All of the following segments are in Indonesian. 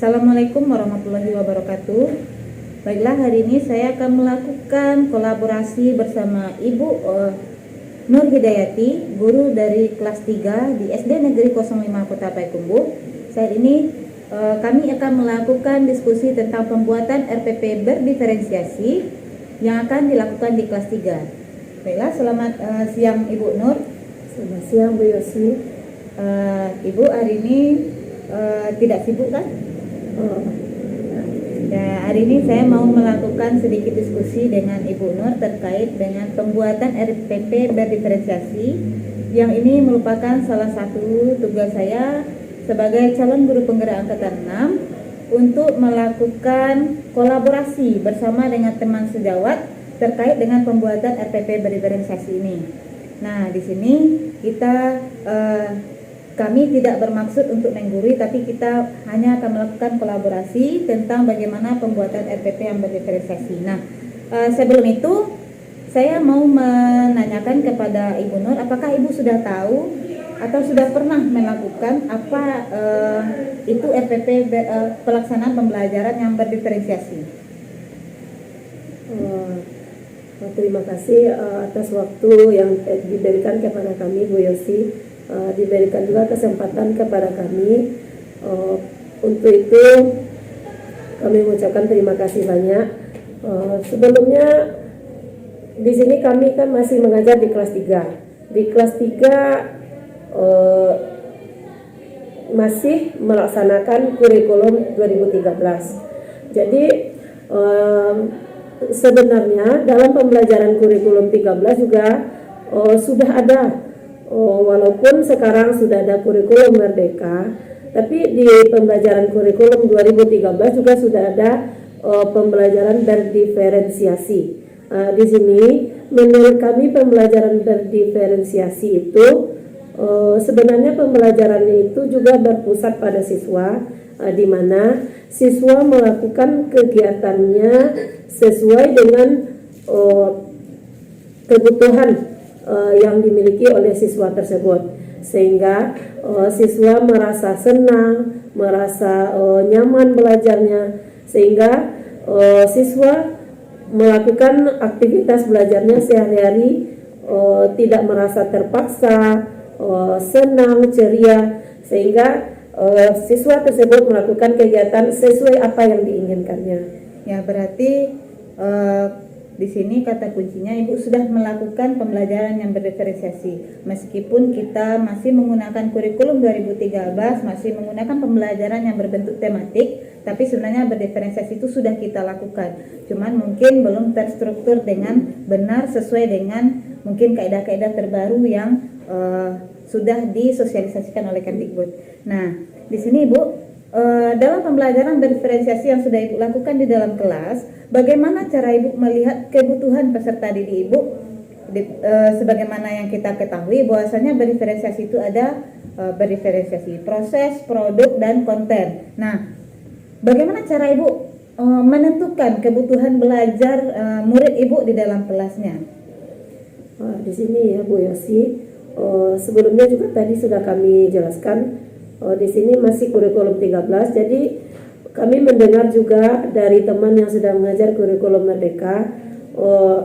Assalamualaikum warahmatullahi wabarakatuh. Baiklah, hari ini saya akan melakukan kolaborasi bersama Ibu Nur Hidayati, guru dari kelas 3 di SD Negeri 05 Kota Payakumbuh. Saat ini kami akan melakukan diskusi tentang pembuatan RPP berdiferensiasi yang akan dilakukan di kelas 3. Baiklah, selamat siang Ibu Nur. Selamat siang Bu Yosi. Ibu hari ini tidak sibuk kan? Ya, hari ini saya mau melakukan sedikit diskusi dengan Ibu Nur terkait dengan pembuatan RPP berdiferensiasi yang ini merupakan salah satu tugas saya sebagai calon guru penggerak angkatan 6 untuk melakukan kolaborasi bersama dengan teman sejawat terkait dengan pembuatan RPP berdiferensiasi ini. Nah, di sini kami tidak bermaksud untuk menggurui, tapi kita hanya akan melakukan kolaborasi tentang bagaimana pembuatan RPP yang berdiferensiasi. Nah, sebelum itu saya mau menanyakan kepada Ibu Nur, apakah Ibu sudah tahu atau sudah pernah melakukan apa itu RPP pelaksanaan pembelajaran yang berdiferensiasi? Terima kasih atas waktu yang diberikan kepada kami Bu Yosi. Diberikan juga kesempatan kepada kami. Untuk itu kami mengucapkan terima kasih banyak. Sebelumnya di sini kami kan masih mengajar di kelas 3. Di kelas 3 masih melaksanakan kurikulum 2013. Jadi sebenarnya dalam pembelajaran kurikulum 13 juga sudah ada, walaupun sekarang sudah ada kurikulum merdeka, tapi di pembelajaran kurikulum 2013 juga sudah ada pembelajaran berdiferensiasi. Di sini menurut kami pembelajaran berdiferensiasi itu sebenarnya pembelajarannya itu juga berpusat pada siswa, di mana siswa melakukan kegiatannya sesuai dengan kebutuhan yang dimiliki oleh siswa tersebut, sehingga siswa merasa senang, merasa nyaman belajarnya, sehingga siswa melakukan aktivitas belajarnya sehari-hari tidak merasa terpaksa, senang, ceria, sehingga siswa tersebut melakukan kegiatan sesuai apa yang diinginkannya. Ya, berarti di sini kata kuncinya Ibu sudah melakukan pembelajaran yang berdiferensiasi. Meskipun kita masih menggunakan kurikulum 2013, masih menggunakan pembelajaran yang berbentuk tematik, tapi sebenarnya berdiferensiasi itu sudah kita lakukan. Cuman mungkin belum terstruktur dengan benar sesuai dengan mungkin kaidah-kaidah terbaru yang sudah disosialisasikan oleh Kemdikbud. Nah, di sini Ibu, dalam pembelajaran berdiferensiasi yang sudah Ibu lakukan di dalam kelas, bagaimana cara Ibu melihat kebutuhan peserta didik Ibu? Sebagaimana yang kita ketahui bahwasanya berdiferensiasi itu ada berdiferensiasi proses, produk, dan konten. Nah, bagaimana cara Ibu menentukan kebutuhan belajar murid Ibu di dalam kelasnya? Di sini ya Bu Yosi, sebelumnya juga tadi sudah kami jelaskan. Di sini masih kurikulum 13, jadi kami mendengar juga dari teman yang sedang mengajar kurikulum merdeka,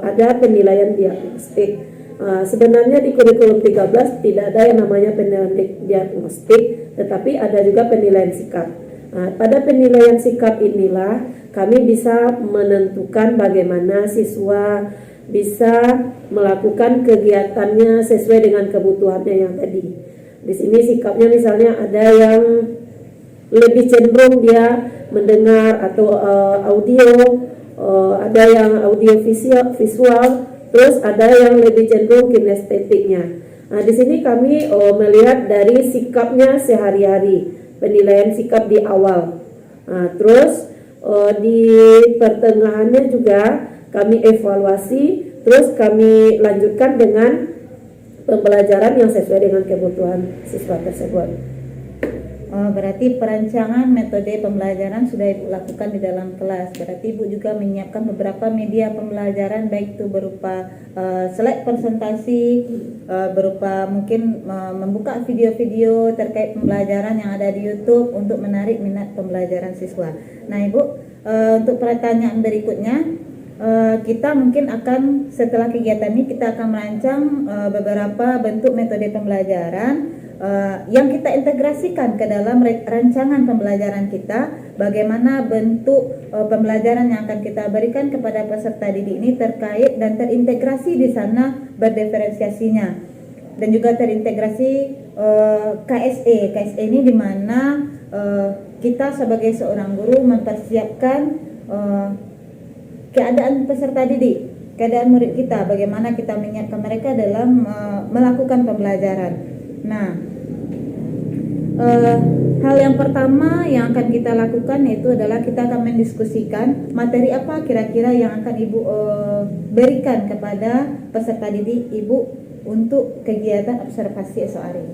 ada penilaian diagnostik. Sebenarnya di kurikulum 13 tidak ada yang namanya penilaian diagnostik, tetapi ada juga penilaian sikap. Pada penilaian sikap inilah kami bisa menentukan bagaimana siswa bisa melakukan kegiatannya sesuai dengan kebutuhannya yang tadi. Di sini sikapnya misalnya ada yang lebih cenderung dia mendengar atau audio, ada yang audio visual, terus ada yang lebih cenderung kinestetiknya. Nah, di sini kami melihat dari sikapnya sehari-hari, penilaian sikap di awal. Nah, terus di pertengahannya juga kami evaluasi, terus kami lanjutkan dengan pembelajaran yang sesuai dengan kebutuhan siswa tersebut. Berarti perancangan metode pembelajaran sudah Ibu lakukan di dalam kelas. Berarti Ibu juga menyiapkan beberapa media pembelajaran, baik itu berupa slide presentasi, berupa mungkin membuka video-video terkait pembelajaran yang ada di YouTube untuk menarik minat pembelajaran siswa. Nah Ibu, untuk pertanyaan berikutnya, kita mungkin akan setelah kegiatan ini kita akan merancang beberapa bentuk metode pembelajaran yang kita integrasikan ke dalam rancangan pembelajaran kita, bagaimana bentuk pembelajaran yang akan kita berikan kepada peserta didik ini terkait dan terintegrasi di sana berdiferensiasinya, dan juga terintegrasi KSE. KSE ini di mana kita sebagai seorang guru mempersiapkan keadaan peserta didik, keadaan murid kita, bagaimana kita menyiapkan mereka dalam melakukan pembelajaran. Nah, hal yang pertama yang akan kita lakukan yaitu adalah kita akan mendiskusikan materi apa kira-kira yang akan Ibu berikan kepada peserta didik Ibu untuk kegiatan observasi esok hari.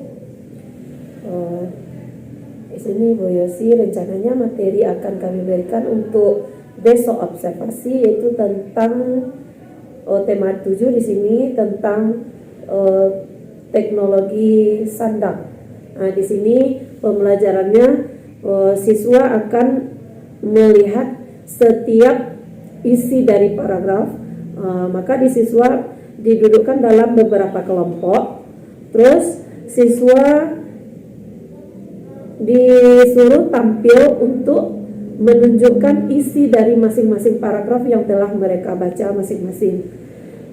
Di sini Bu Yosi, rencananya materi akan kami berikan untuk besok observasi yaitu tentang tema 7 di sini tentang teknologi sandang. Nah, di sini pembelajarannya siswa akan melihat setiap isi dari paragraf. Maka di siswa didudukkan dalam beberapa kelompok. Terus siswa disuruh tampil untuk menunjukkan isi dari masing-masing paragraf yang telah mereka baca masing-masing.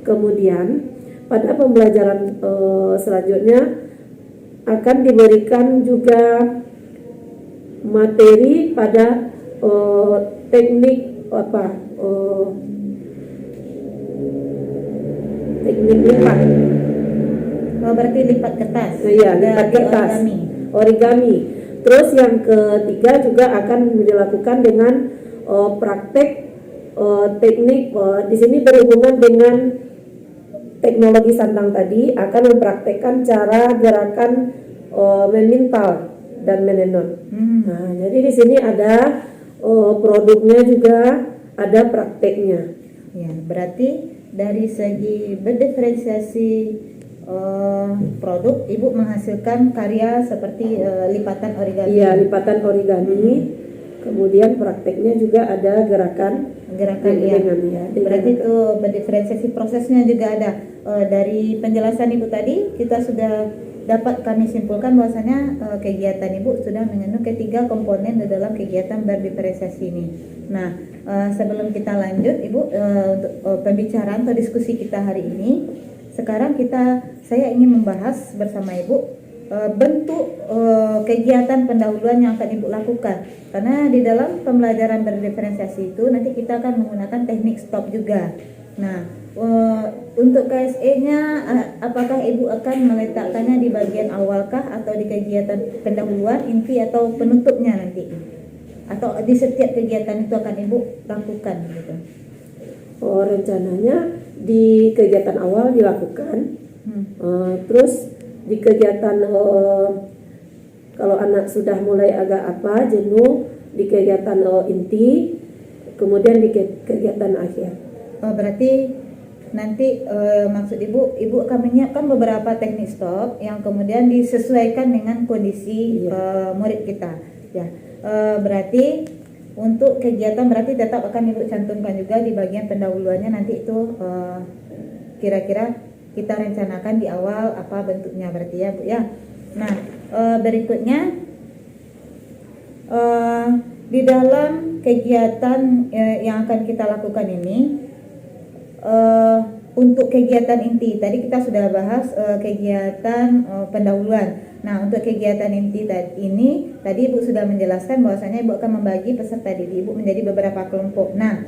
Kemudian pada pembelajaran selanjutnya akan diberikan juga materi pada teknik teknik lipat. Berarti lipat kertas. Iya, lipat kertas. Origami. Terus yang ketiga juga akan dilakukan dengan praktek teknik di sini berhubungan dengan teknologi sandang tadi, akan mempraktekkan cara gerakan memintal dan menenun. Nah, jadi di sini ada produknya juga, ada prakteknya. Ya, berarti dari segi berdiferensiasi produk, Ibu menghasilkan karya seperti lipatan origami. Iya, lipatan origami. Kemudian prakteknya juga ada gerakan ya. Berarti itu berdiferensiasi prosesnya juga ada. Dari penjelasan Ibu tadi kita sudah dapat kami simpulkan bahwasanya kegiatan Ibu sudah mengandung ketiga komponen di dalam kegiatan berdiferensiasi ini. Nah, sebelum kita lanjut Ibu untuk pembicaraan atau diskusi kita hari ini, sekarang saya ingin membahas bersama Ibu bentuk kegiatan pendahuluan yang akan Ibu lakukan, karena di dalam pembelajaran berdiferensiasi itu nanti kita akan menggunakan teknik stop juga. Nah, untuk KSE-nya apakah Ibu akan meletakkannya di bagian awalkah atau di kegiatan pendahuluan, inti atau penutupnya nanti, atau di setiap kegiatan itu akan Ibu lakukan gitu? Rencananya di kegiatan awal dilakukan, terus di kegiatan kalau anak sudah mulai agak jenuh, di kegiatan inti, kemudian di kegiatan akhir. Berarti nanti maksud Ibu akan menyiapkan beberapa teknik stop yang kemudian disesuaikan dengan kondisi murid kita. Ya, berarti untuk kegiatan berarti tetap akan Ibu cantumkan juga di bagian pendahuluannya nanti itu kira-kira kita rencanakan di awal apa bentuknya berarti ya Bu ya. Nah, berikutnya di dalam kegiatan yang akan kita lakukan ini untuk kegiatan inti tadi kita sudah bahas kegiatan pendahuluan. Nah, untuk kegiatan inti ini tadi Ibu sudah menjelaskan bahwasanya Ibu akan membagi peserta didik Ibu menjadi beberapa kelompok. Nah,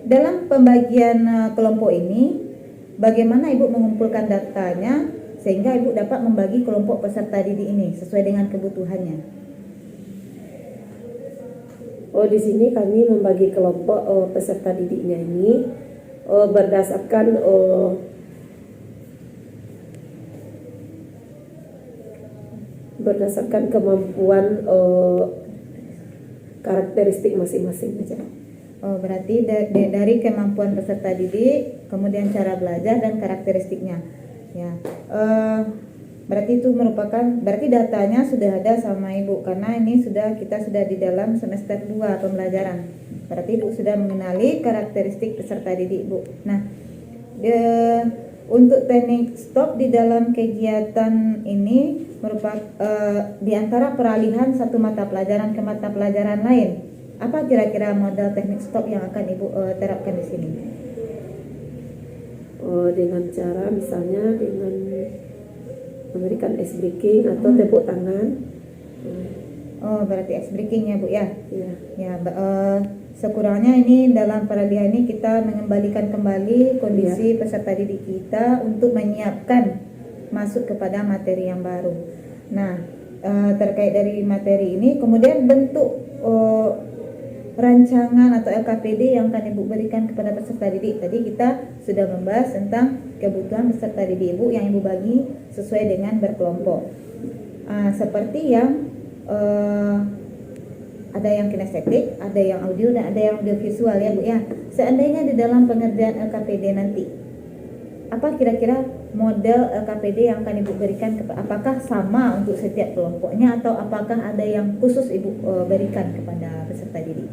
dalam pembagian kelompok ini bagaimana Ibu mengumpulkan datanya sehingga Ibu dapat membagi kelompok peserta didik ini sesuai dengan kebutuhannya? Di sini kami membagi kelompok peserta didiknya ini berdasarkan berdasarkan kemampuan karakteristik masing-masing aja. Oh, berarti dari kemampuan peserta didik, kemudian cara belajar dan karakteristiknya. Ya, berarti itu berarti datanya sudah ada sama Ibu, karena ini kita sudah di dalam semester 2 pembelajaran. Berarti Ibu sudah mengenali karakteristik peserta didik, Bu. Nah, untuk teknik stop di dalam kegiatan ini merupakan di antara peralihan satu mata pelajaran ke mata pelajaran lain. Apa kira-kira model teknik stop yang akan Ibu terapkan di sini? Dengan cara misalnya dengan memberikan ice breaking atau tepuk tangan. Oh, berarti ice breaking ya, Bu ya? Ya. Ya, sekurangnya ini dalam peralihan ini kita mengembalikan kembali kondisi peserta didik kita untuk menyiapkan masuk kepada materi yang baru. Nah, terkait dari materi ini, kemudian bentuk rancangan atau LKPD yang akan Ibu berikan kepada peserta didik. Tadi kita sudah membahas tentang kebutuhan peserta didik Ibu yang Ibu bagi sesuai dengan berkelompok. Seperti yang ada yang kinestetik, ada yang audio, dan ada yang audiovisual ya, Bu ya. Seandainya di dalam pengerjaan LKPD nanti, apa kira-kira model LKPD yang akan Ibu berikan? Apakah sama untuk setiap kelompoknya atau apakah ada yang khusus Ibu berikan kepada peserta didik?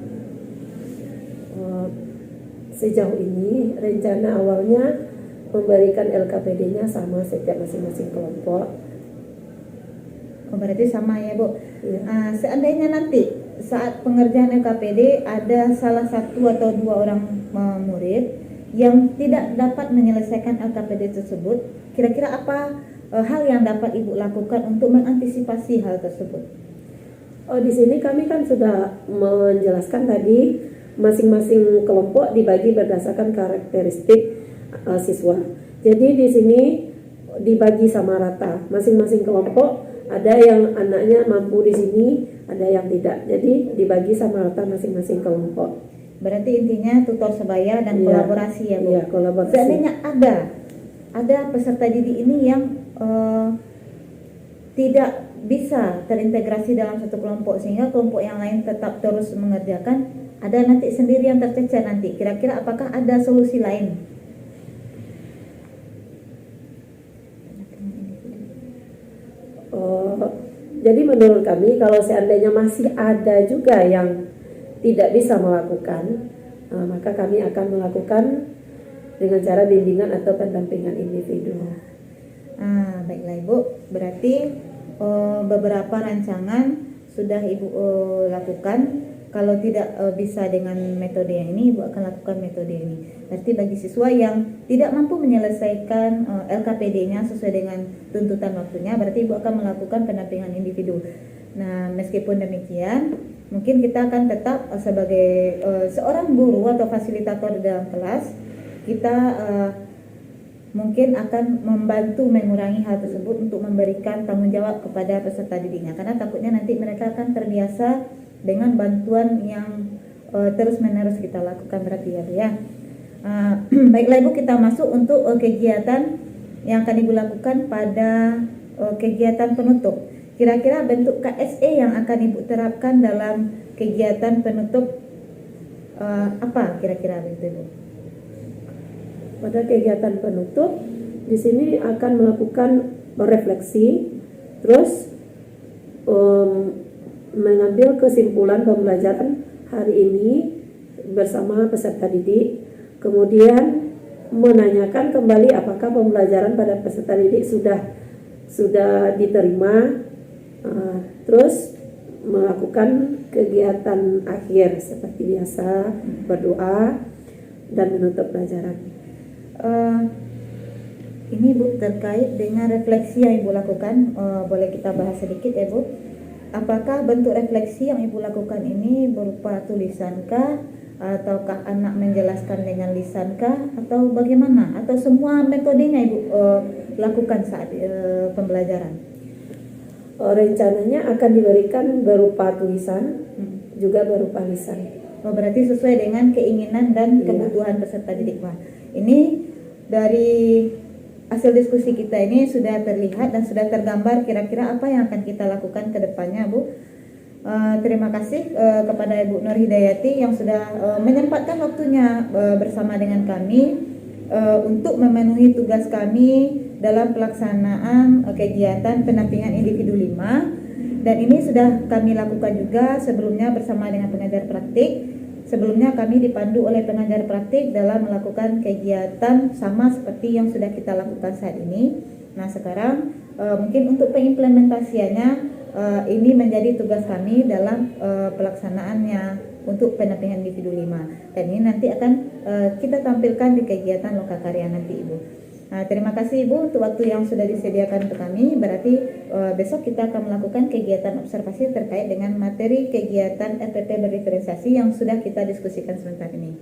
Sejauh ini rencana awalnya memberikan LKPD-nya sama setiap masing-masing kelompok. Oh, berarti sama ya, Bu. Ya. Seandainya nanti saat pengerjaan LKPD ada salah satu atau dua orang murid yang tidak dapat menyelesaikan LKPD tersebut, kira-kira apa hal yang dapat Ibu lakukan untuk mengantisipasi hal tersebut? Di sini kami kan sudah menjelaskan tadi masing-masing kelompok dibagi berdasarkan karakteristik siswa. Jadi di sini dibagi sama rata. Masing-masing kelompok ada yang anaknya mampu di sini, ada yang tidak. Jadi dibagi sama rata masing-masing kelompok. Berarti intinya tutor sebaya dan kolaborasi ya, Bu. Iya, kolaborasi. Seandainya ada peserta didik ini yang tidak bisa terintegrasi dalam satu kelompok sehingga kelompok yang lain tetap terus mengerjakan, ada nanti sendiri yang tercecer nanti. Kira-kira apakah ada solusi lain? Jadi menurut kami kalau seandainya masih ada juga yang tidak bisa melakukan, maka kami akan melakukan dengan cara bimbingan atau pendampingan individu. Baiklah Ibu, berarti beberapa rancangan sudah Ibu lakukan. Kalau tidak bisa dengan metode yang ini, Ibu akan lakukan metode ini. Berarti bagi siswa yang tidak mampu menyelesaikan LKPD-nya sesuai dengan tuntutan waktunya, berarti Ibu akan melakukan pendampingan individu. Nah, meskipun demikian, mungkin kita akan tetap sebagai seorang guru atau fasilitator di dalam kelas, kita mungkin akan membantu mengurangi hal tersebut untuk memberikan tanggung jawab kepada peserta didiknya, karena takutnya nanti mereka akan terbiasa dengan bantuan yang terus-menerus kita lakukan, berarti ya. Baiklah Ibu, kita masuk untuk kegiatan yang akan Ibu lakukan pada kegiatan penutup. Kira-kira bentuk KSE yang akan Ibu terapkan dalam kegiatan penutup apa kira-kira begitu Ibu? Pada kegiatan penutup di sini akan melakukan refleksi, terus mengambil kesimpulan pembelajaran hari ini bersama peserta didik, kemudian menanyakan kembali apakah pembelajaran pada peserta didik sudah diterima, terus melakukan kegiatan akhir seperti biasa, berdoa dan menutup pelajaran. Ini Bu, terkait dengan refleksi yang Ibu lakukan, boleh kita bahas sedikit ya Bu? Apakah bentuk refleksi yang Ibu lakukan ini berupa tulisankah, ataukah anak menjelaskan dengan lisankah, atau bagaimana? Atau semua metodenya Ibu lakukan saat pembelajaran? Rencananya akan diberikan berupa tulisan, juga berupa lisan. Berarti sesuai dengan keinginan dan kebutuhan peserta didik. Wah, ini dari hasil diskusi kita ini sudah terlihat dan sudah tergambar kira-kira apa yang akan kita lakukan ke depannya, Bu. Terima kasih kepada Ibu Nur Hidayati yang sudah menyempatkan waktunya bersama dengan kami untuk memenuhi tugas kami dalam pelaksanaan kegiatan pendampingan individu 5, dan ini sudah kami lakukan juga sebelumnya bersama dengan pengajar praktik. Sebelumnya kami dipandu oleh pengajar praktik dalam melakukan kegiatan sama seperti yang sudah kita lakukan saat ini. Nah, sekarang mungkin untuk pengimplementasiannya ini menjadi tugas kami dalam pelaksanaannya untuk pendampingan individu 5, dan ini nanti akan kita tampilkan di kegiatan lokakarya nanti, Ibu. Nah, terima kasih Ibu untuk waktu yang sudah disediakan untuk kami. Berarti besok kita akan melakukan kegiatan observasi terkait dengan materi kegiatan RPP berdiferensiasi yang sudah kita diskusikan sebentar ini.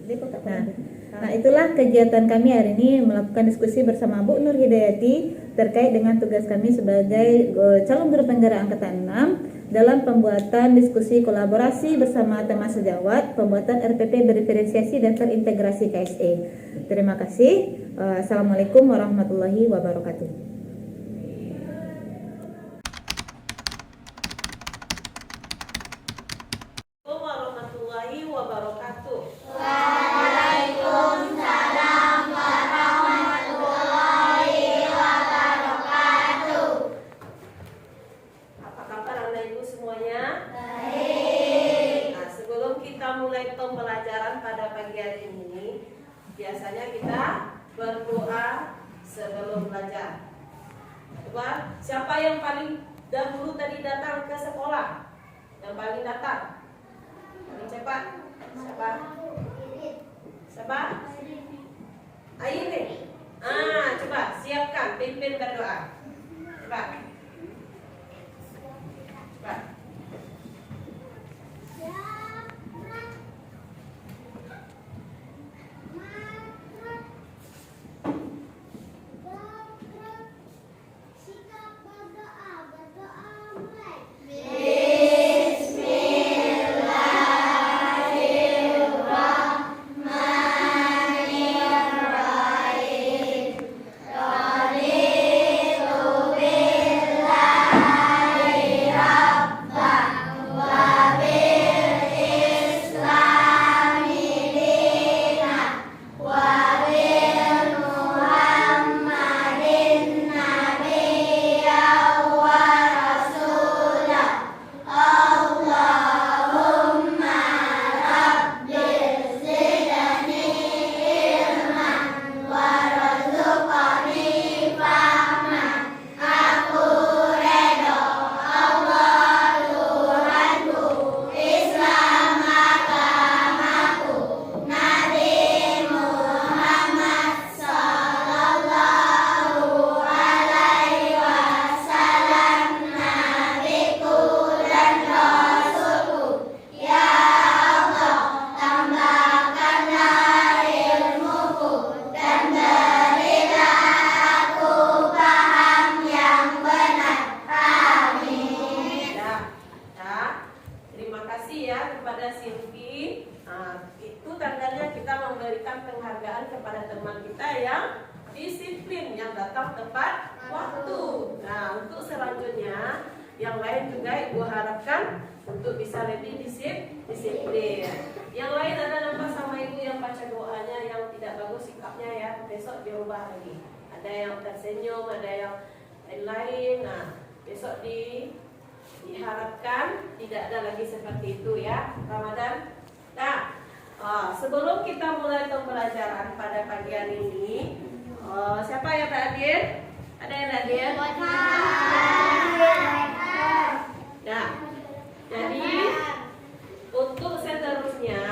Nah, itulah kegiatan kami hari ini, melakukan diskusi bersama Bu Nur Hidayati terkait dengan tugas kami sebagai calon guru penggerak angkatan 6 dalam pembuatan diskusi kolaborasi bersama tema sejawat pembuatan RPP berdiferensiasi dan terintegrasi KSE. Terima kasih. Assalamualaikum warahmatullahi wabarakatuh. Warahmatullahi wabarakatuh. Apa kabar Anda Ibu semuanya? Baik. Nah, sebelum kita mulai pembelajaran pada pagi hari ini, biasanya kita berdoa sebelum belajar. Coba, siapa yang paling dahulu tadi datang ke sekolah? Yang paling datang? Paling cepat? Siapa? Siapa? Airin. Coba siapkan, pimpin berdoa. Coba. Coba. Yang lain juga Ibu harapkan untuk bisa lebih disiplin. Yang lain ada nampak sama Ibu yang baca doanya yang tidak bagus sikapnya ya, besok dirubah lagi. Ada yang tersenyum, ada yang lain-lain. Nah, besok diharapkan tidak ada lagi seperti itu ya, Ramadan. Nah, sebelum kita mulai pembelajaran pada pagi hari ini, siapa yang tak hadir? Ada yang tak hadir? Nah, jadi untuk seterusnya,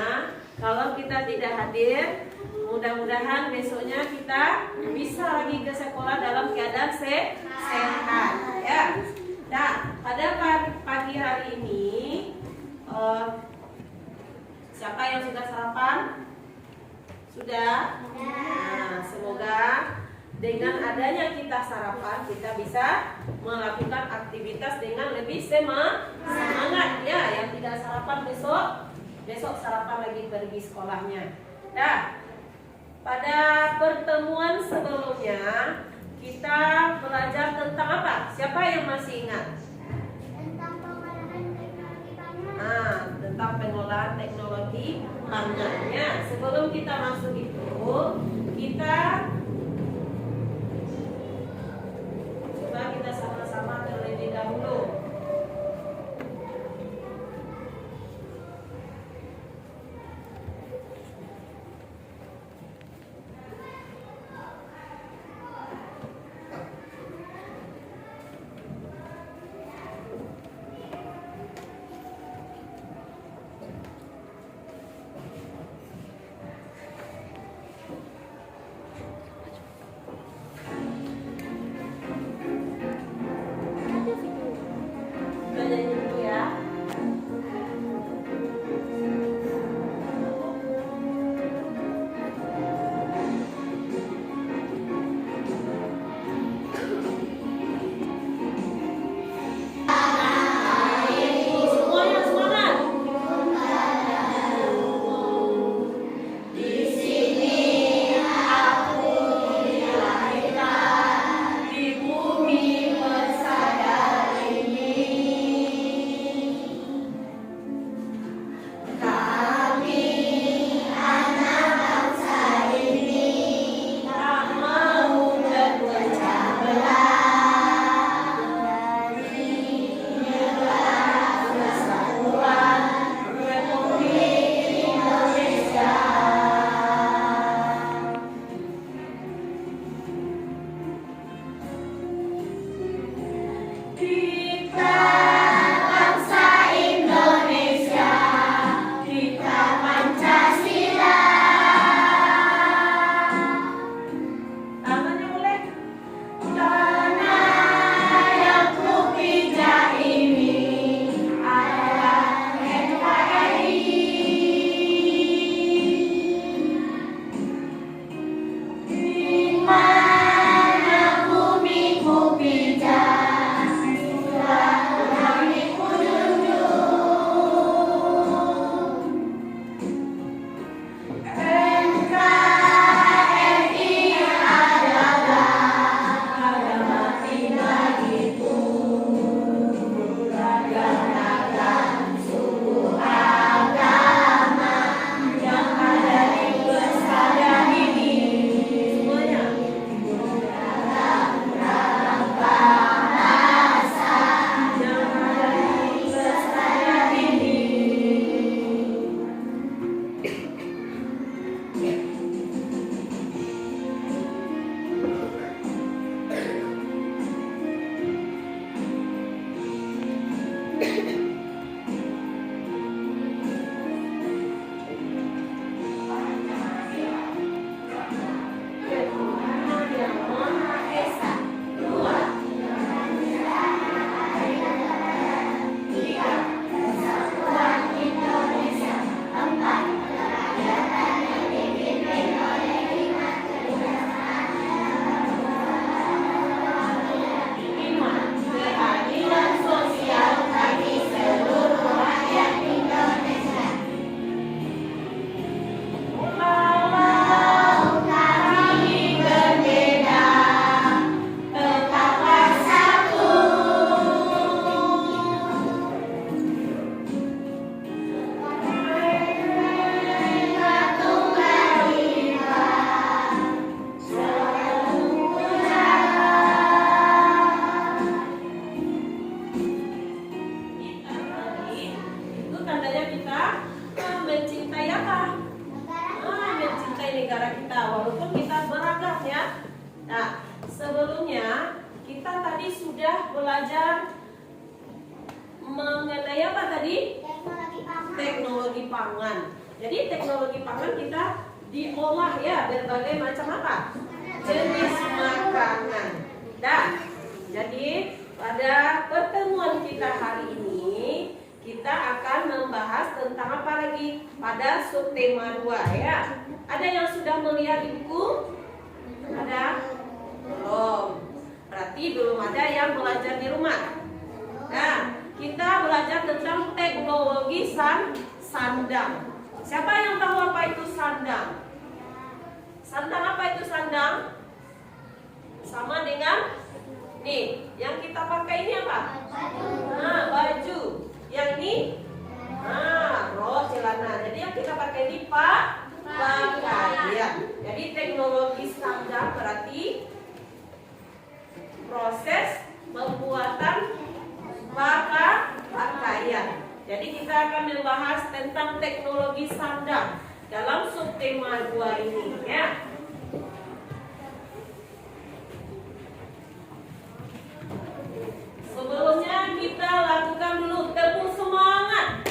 kalau kita tidak hadir, mudah-mudahan besoknya kita bisa lagi ke sekolah dalam keadaan sehat. Ya. Nah, pada pagi hari ini, siapa yang sudah sarapan? Sudah? Nah, semoga dengan adanya kita sarapan, kita bisa melakukan aktivitas dengan lebih semangat ya. Yang tidak sarapan besok sarapan lagi pergi sekolahnya. Nah, pada pertemuan sebelumnya kita belajar tentang apa? Siapa yang masih ingat? Tentang pengolahan teknologi pangan. Nah, tentang pengolahan teknologi pangannya. Sebelum kita masuk itu, kita coba kita sama-sama terlebih dahulu. Kita nyanyi dulu ya. Semuanya semangat. Di bumi persada tak mau terpecah belah. Kesatuan Republik Indonesia. Kita bangsa Indonesia, kita Pancasila. Tangannya boleh. Tanah yang kupijak ini adalah NKRI. Di mana bumi kupijak, sudah kami kunjungi. NKRI adalah agama tinggal itu, beragam suku agama yang ada di persada ini. Semuanya. Beragam bahasa yang ada di persada ini. Tuhan yang Maha Esa. Dua. Tiga. Persatuan Indonesia. Empat. Kerakyatan yang dipimpin oleh hikmat kebijaksanaan. Lima. Keadilan sosial bagi seluruh rakyat Indonesia. Walau kami berbeda, tetaplah satu. Mereka Tunggal Ika, selalu itu tandanya kita mencintai apa? Mencintai negara kita walaupun kita beragam ya. Nah, sebelumnya kita tadi sudah belajar mengenai apa tadi? Teknologi pangan. Teknologi pangan. Jadi teknologi pangan kita diolah ya berbagai macam apa? Jenis makanan. Nah, jadi pada pertemuan kita hari ini kita akan membahas tentang apa lagi pada subtema 2 ya. Ada yang sudah melihat di buku? Ada? Belum. Berarti belum ada yang belajar di rumah. Nah, kita belajar tentang teknologi sandang. Siapa yang tahu apa itu sandang? Sandang apa itu sandang? Sama dengan teknologi standar berarti proses pembuatan pakaian. Jadi kita akan membahas tentang teknologi standar dalam subtema 2 ini ya. Sebelumnya kita lakukan dulu tepuk semangat.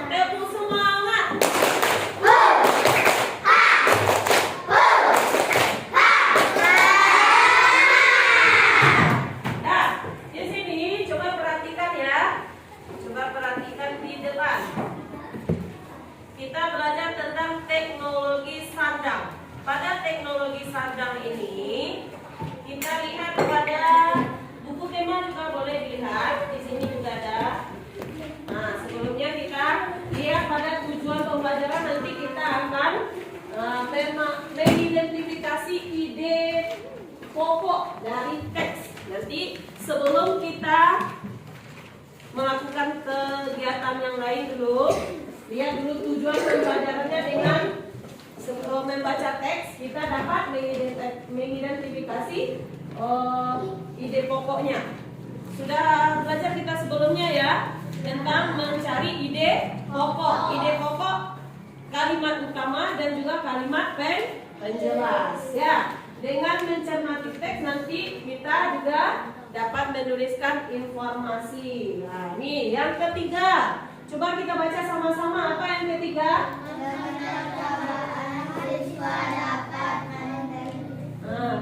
Tepuk semangat. Nah, di sini coba perhatikan ya. Coba perhatikan di depan. Kita belajar tentang teknologi sandang. Pada teknologi sandang ini, kita lihat pada buku tema juga boleh dilihat. Di sini juga ada. Nah, sebelumnya kita lihat pada tujuan pembelajaran, nanti kita akan mengidentifikasi ide pokok dari teks. Nanti sebelum kita melakukan kegiatan yang lain dulu, lihat dulu tujuan pembelajarannya. Dengan sebelum membaca teks, kita dapat mengidentifikasi ide pokoknya. Sudah belajar kita sebelumnya ya tentang mencari ide pokok. Ide pokok, kalimat utama dan juga kalimat penjelas ya. Dengan mencermati teks nanti kita juga dapat menuliskan informasi. Nah, ini yang ketiga. Coba kita baca sama-sama. Apa yang ketiga?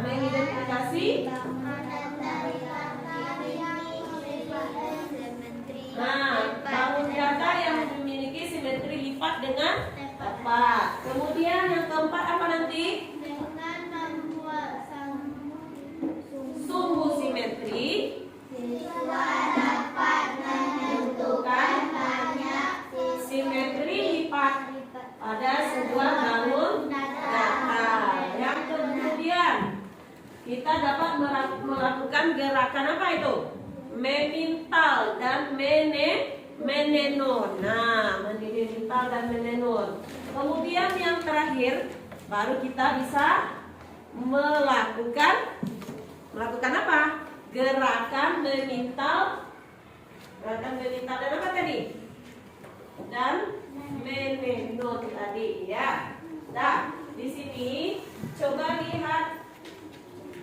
Mengidentifikasi. Bangun data yang memiliki simetri lipat dengan tepat. Kemudian yang keempat apa nanti? Sumbu simetri. Simetri lipat pada sebuah bangun data. Yang kemudian kita dapat melakukan gerakan apa itu? Memintal dan menenun. Nah, memintal dan menenun. Kemudian yang terakhir baru kita bisa melakukan apa? Gerakan memintal. Gerakan memintal dan apa tadi? Dan menenun tadi ya. Nah, di sini coba lihat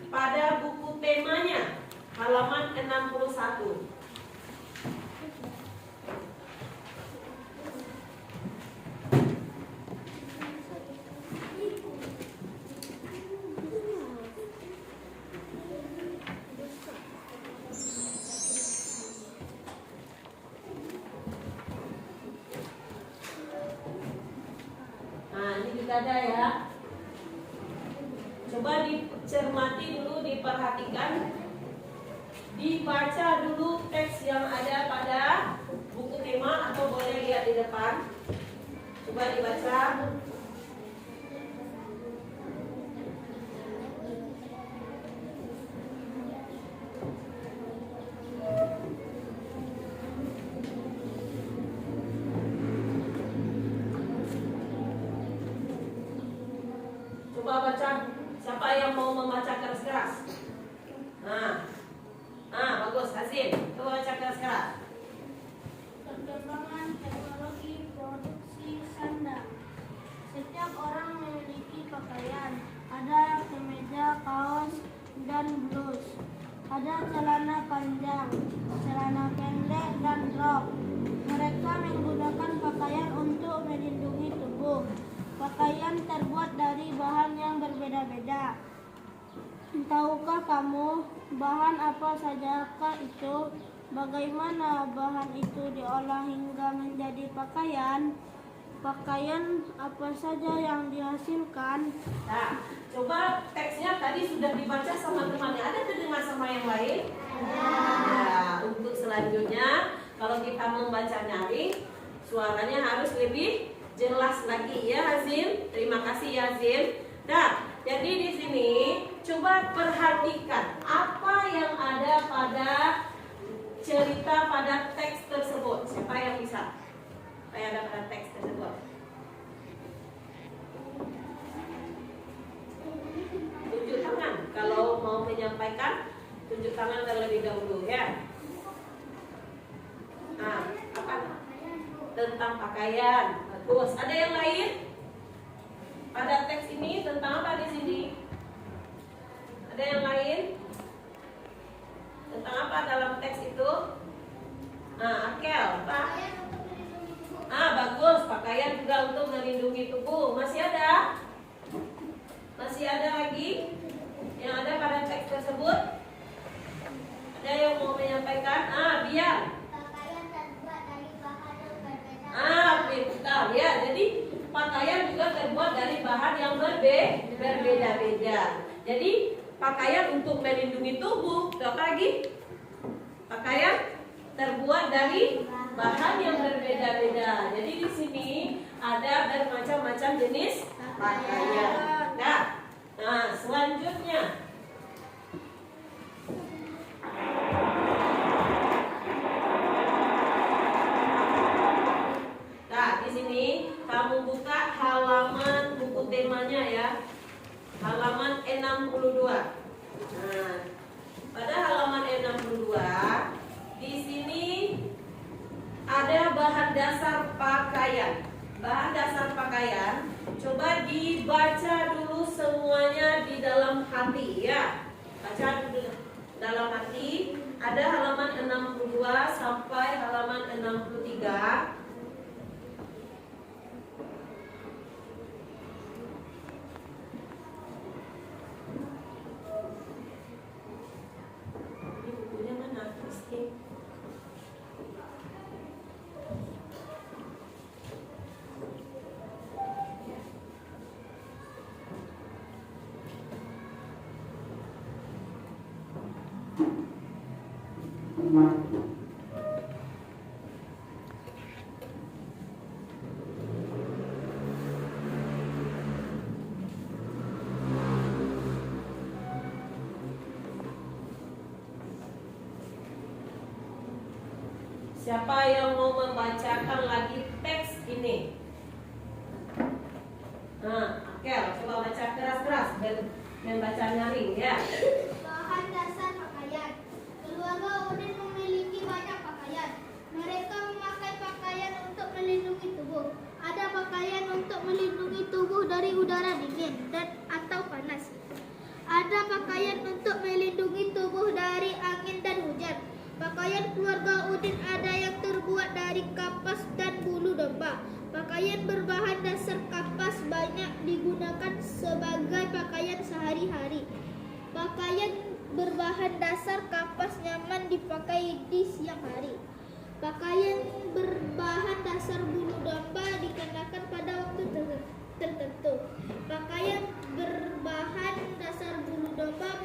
pada buku temanya halaman 61. Nah, ini juga ada ya. Coba dicermati dulu, diperhatikan. Dibaca dulu teks yang ada pada buku tema atau boleh lihat di depan. Coba dibaca. Coba baca. Siapa yang mau membaca keras-keras? Bagus, Hazim. Coba baca keras-keras. Perkembangan teknologi produksi sandang. Setiap orang memiliki pakaian. Ada kemeja, kaos, dan blus. Ada celana panjang, celana pendek, dan rok. Mereka menggunakan pakaian untuk melindungi tubuh. Pakaian terbuat dari bahan yang berbeda-beda. Tahukah kamu bahan apa sajakah itu? Bagaimana bahan itu diolah hingga menjadi pakaian? Pakaian apa saja yang dihasilkan? Nah, coba teksnya tadi sudah dibaca sama temannya. Ada terdengar sama yang lain? Nah, untuk selanjutnya kalau kita membaca nyaring, suaranya harus lebih jelas lagi ya Hazim. Terima kasih ya Hazim. Nah, jadi di sini coba perhatikan apa yang ada pada cerita pada teks tersebut. Siapa yang bisa? Apa yang ada pada teks tersebut? Tunjuk tangan. Kalau mau menyampaikan, tunjuk tangan terlebih dahulu ya. Nah, apa? Tentang pakaian. Bagus. Ada yang lain? Pada teks ini tentang apa di sini? Ada yang lain? Tentang apa dalam teks itu? Akel, apa? Bagus. Pakaian juga untuk melindungi tubuh. Masih ada? Masih ada lagi yang ada pada teks tersebut? Ada yang mau menyampaikan? Biar. Pakaian terbuat dari bahan yang berbeda. Betul ya. Jadi pakaian juga terbuat dari bahan yang berbeda-beda. Jadi pakaian untuk melindungi tubuh. Apa lagi? Pakaian terbuat dari bahan yang berbeda-beda. Jadi di sini ada bermacam-macam jenis pakaian. Nah, selanjutnya. Nah, di sini kamu buka halaman buku temanya ya. Halaman 62. Nah, pada halaman 62 di sini ada bahan dasar pakaian. Bahan dasar pakaian, coba dibaca dulu semuanya di dalam hati ya. Baca dulu dalam hati. Ada halaman 62 sampai halaman 63. Ini bukunya mana? Rizky? Siapa yang mau membacakan lagi teks ini? Akel, coba baca keras-keras dan baca nyaring ya. Bahan dasar pakaian. Keluarga Udin memiliki banyak pakaian. Mereka memakai pakaian untuk melindungi tubuh. Ada pakaian untuk melindungi tubuh dari udara dingin dan atau panas. Ada pakaian untuk melindungi tubuh dari angin dan hujan. Pakaian keluarga Udin ada yang terbuat dari kapas dan bulu domba. Pakaian berbahan dasar kapas banyak digunakan sebagai pakaian sehari-hari. Pakaian berbahan dasar kapas nyaman dipakai di siang hari. Pakaian berbahan dasar bulu domba dikenakan pada waktu tertentu. Pakaian berbahan dasar bulu domba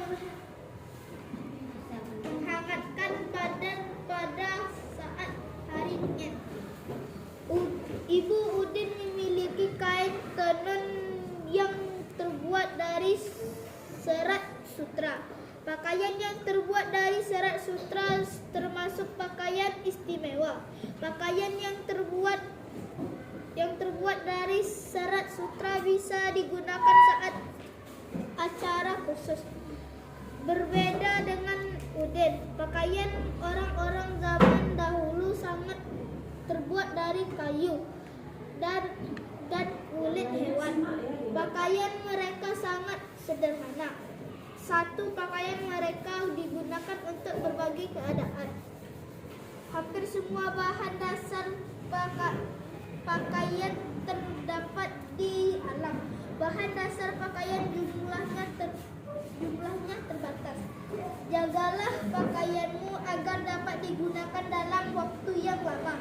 menghangatkan badan pada saat hari dingin. Ibu Udin memiliki kain tenun yang terbuat dari serat sutra. Pakaian yang terbuat dari serat sutra termasuk pakaian istimewa. Pakaian yang terbuat dari serat sutra bisa digunakan saat acara khusus. Berbeda dengan Udin, pakaian orang-orang zaman dahulu sangat terbuat dari kayu dan kulit hewan. Pakaian mereka sangat sederhana. Satu pakaian mereka digunakan untuk berbagai keadaan. Hampir semua bahan dasar pakaian terdapat di alam. Bahan dasar pakaian jumlahnya terbatas. Jagalah pakaianmu agar dapat digunakan dalam waktu yang lama.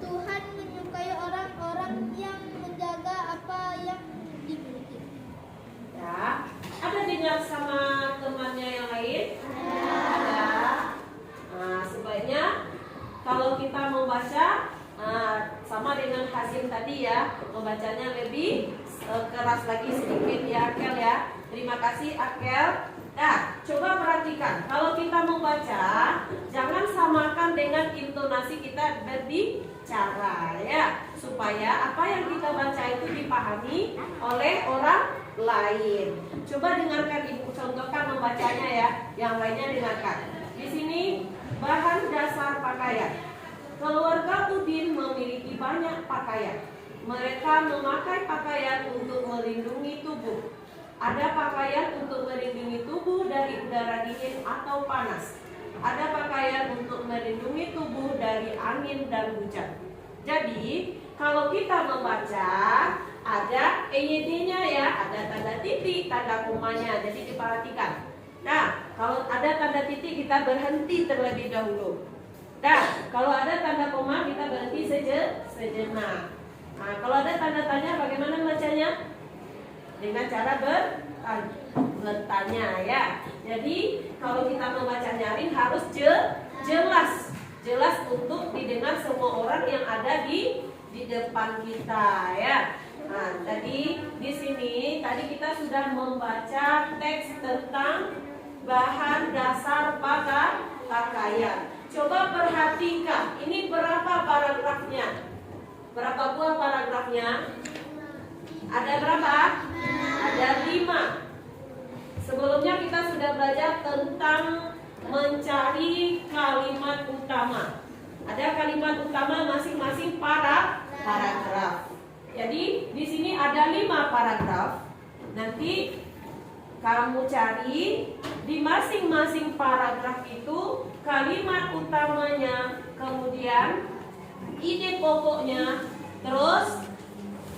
Tuhan menyukai orang-orang yang menjaga apa yang dimiliki. Ya, ada dengar sama temannya yang lain? Ada. Nah, sebaiknya kalau kita membaca sama dengan Hasim tadi ya, membacanya lebih keras lagi sedikit ya Akel ya. Terima kasih Akel. Nah, coba perhatikan, kalau kita membaca, jangan samakan dengan intonasi kita berbicara ya, supaya apa yang kita baca itu dipahami oleh orang lain. Coba dengarkan Ibu contohkan membacanya ya, yang lainnya dengarkan. Di sini bahan dasar pakaian. Keluarga Udin memiliki banyak pakaian. Mereka memakai pakaian untuk melindungi tubuh. Ada pakaian untuk melindungi tubuh dari udara dingin atau panas. Ada pakaian untuk melindungi tubuh dari angin dan hujan. Jadi, kalau kita membaca, ada EYD-nya ya, ada tanda titik, tanda komanya. Jadi diperhatikan. Nah, kalau ada tanda titik kita berhenti terlebih dahulu. Nah, kalau ada tanda koma kita berhenti sejenak. Nah, kalau ada tanda tanya bagaimana bacanya? Dengan cara bertanya ya. Jadi kalau kita membaca nyaring harus jelas untuk didengar semua orang yang ada di depan kita ya. Nah, tadi di sini tadi kita sudah membaca teks tentang bahan dasar pakaian. Coba perhatikan, ini berapa paragrafnya? Berapa buah paragrafnya? Ada berapa? Ada 5. Sebelumnya kita sudah belajar tentang mencari kalimat utama. Ada kalimat utama masing-masing paragraf. Jadi di sini ada 5 paragraf. Nanti kamu cari di masing-masing paragraf itu kalimat utamanya, kemudian ide pokoknya, terus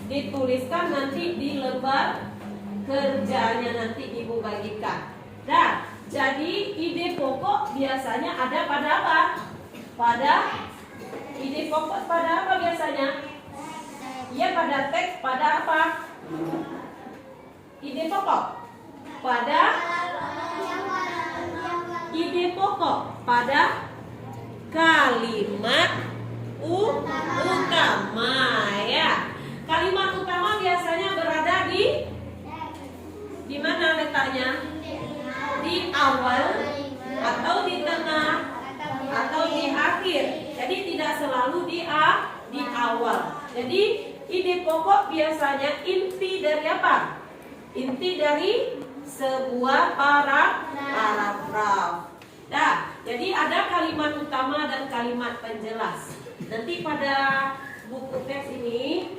dituliskan nanti di lembar kerjanya nanti Ibu bagikan. Nah, jadi ide pokok biasanya ada pada apa? Pada ide pokok pada apa biasanya? Ya pada teks, pada apa? Ide pokok pada ide pokok pada kalimat utama ya. Kalimat utama biasanya berada di mana letaknya? Di awal atau di tengah atau di akhir. Jadi tidak selalu di awal. Jadi ide pokok biasanya inti dari apa? Inti dari sebuah paragraf. Nah, jadi ada kalimat utama dan kalimat penjelas. Nanti pada buku teks ini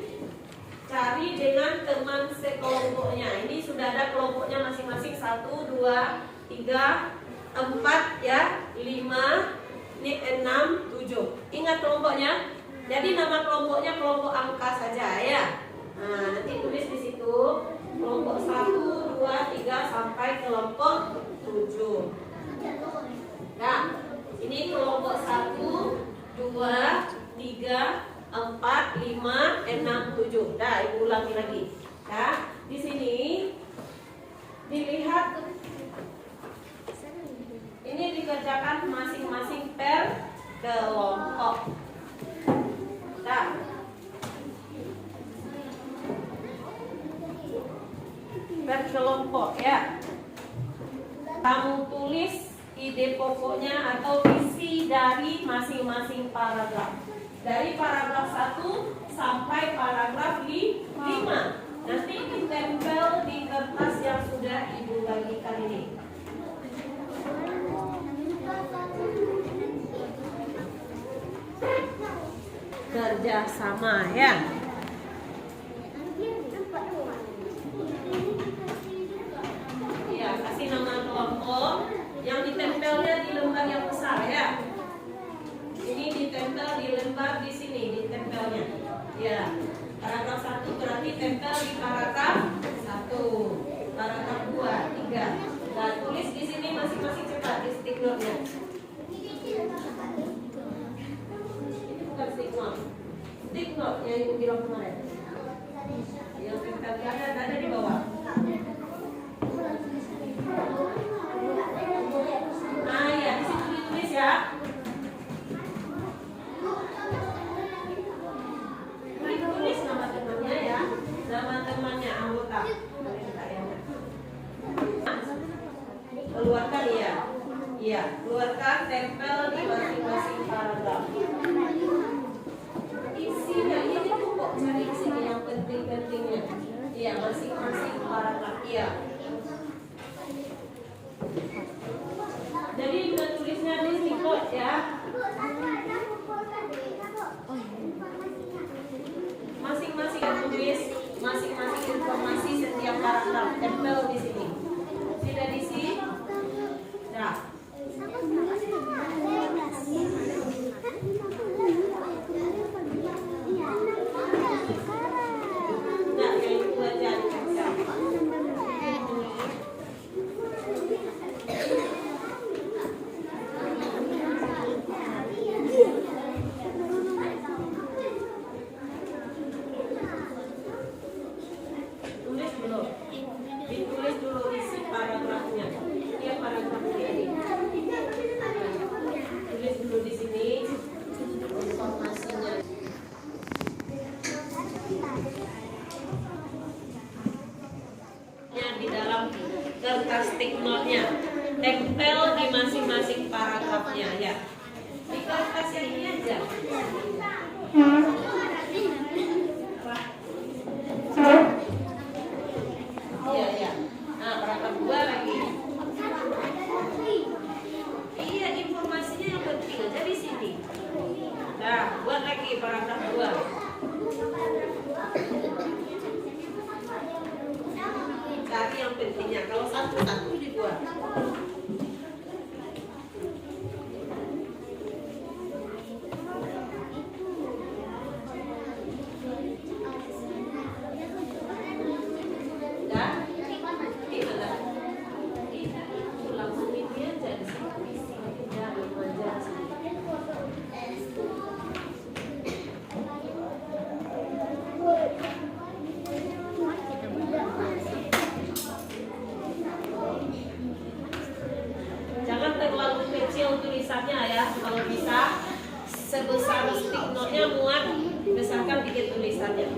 cari dengan teman sekelompoknya. Ini sudah ada kelompoknya masing-masing 1, 2, 3, 4 ya, 5, 6, 7. Ingat kelompoknya. Jadi nama kelompoknya kelompok angka saja ya. Nah, nanti tulis di situ kelompok 1, 2, 3 sampai kelompok 7. Nah, ini kelompok 1, 2, 3, 4, 5, 6, 7. Nah, Ibu ulangi lagi. Nah, di sini dilihat ini dikerjakan masing-masing per kelompok. Nah, per kelompok ya. Kamu tulis ide pokoknya atau isi dari masing-masing paragraf. Dari paragraf 1 sampai paragraf 5. Nanti ditempel di kertas yang sudah Ibu bagikan ini. Kerja sama ya. Iya, kasih nama kelompok. Yang ditempelnya di lembar yang besar ya. Ini ditempel di lembar di sini, ditempelnya. Ya, paragraf 1 berarti tempel di paragraf 1, paragraf 2, 3. Nah, tulis di sini masing-masing cepat di stick note-nya. Ini bukan stick note. Stick note yang Ibu bilang kemarin. Yang tempelnya ada di bawah. Nah, ya, di situ ditulis ya. Tulis nama temannya ya, nama temannya anggota. ya. Jadi tulisnya di sticknote ya. Masing-masing tulis masing-masing informasi setiap paragraf tempel di sini. Sudah diisi? Nah. Nah, yang itu aja. Tulis dulu. Ditulis dulu isi paragrafnya. Dia paragrafnya ini. Tulis dulu di sini informasinya. Di dalam kertas sticknote-nya, tempel di masing-masing paragrafnya ya. Di kertas yang ini aja. Iya ya. Nah, paragraf 2 lagi. Iya, informasinya yang penting aja di sini. Nah, buat lagi paragraf 2. Cari yang pentingnya. Kalau satu-satu dibuat. Dah? Gimana? Ulang ini aja di sini. Jangan aja. Jangan terlalu kecil tulisannya ya. Kalau bisa sebesar sticknote-nya muat, besarkan dikit tulisannya.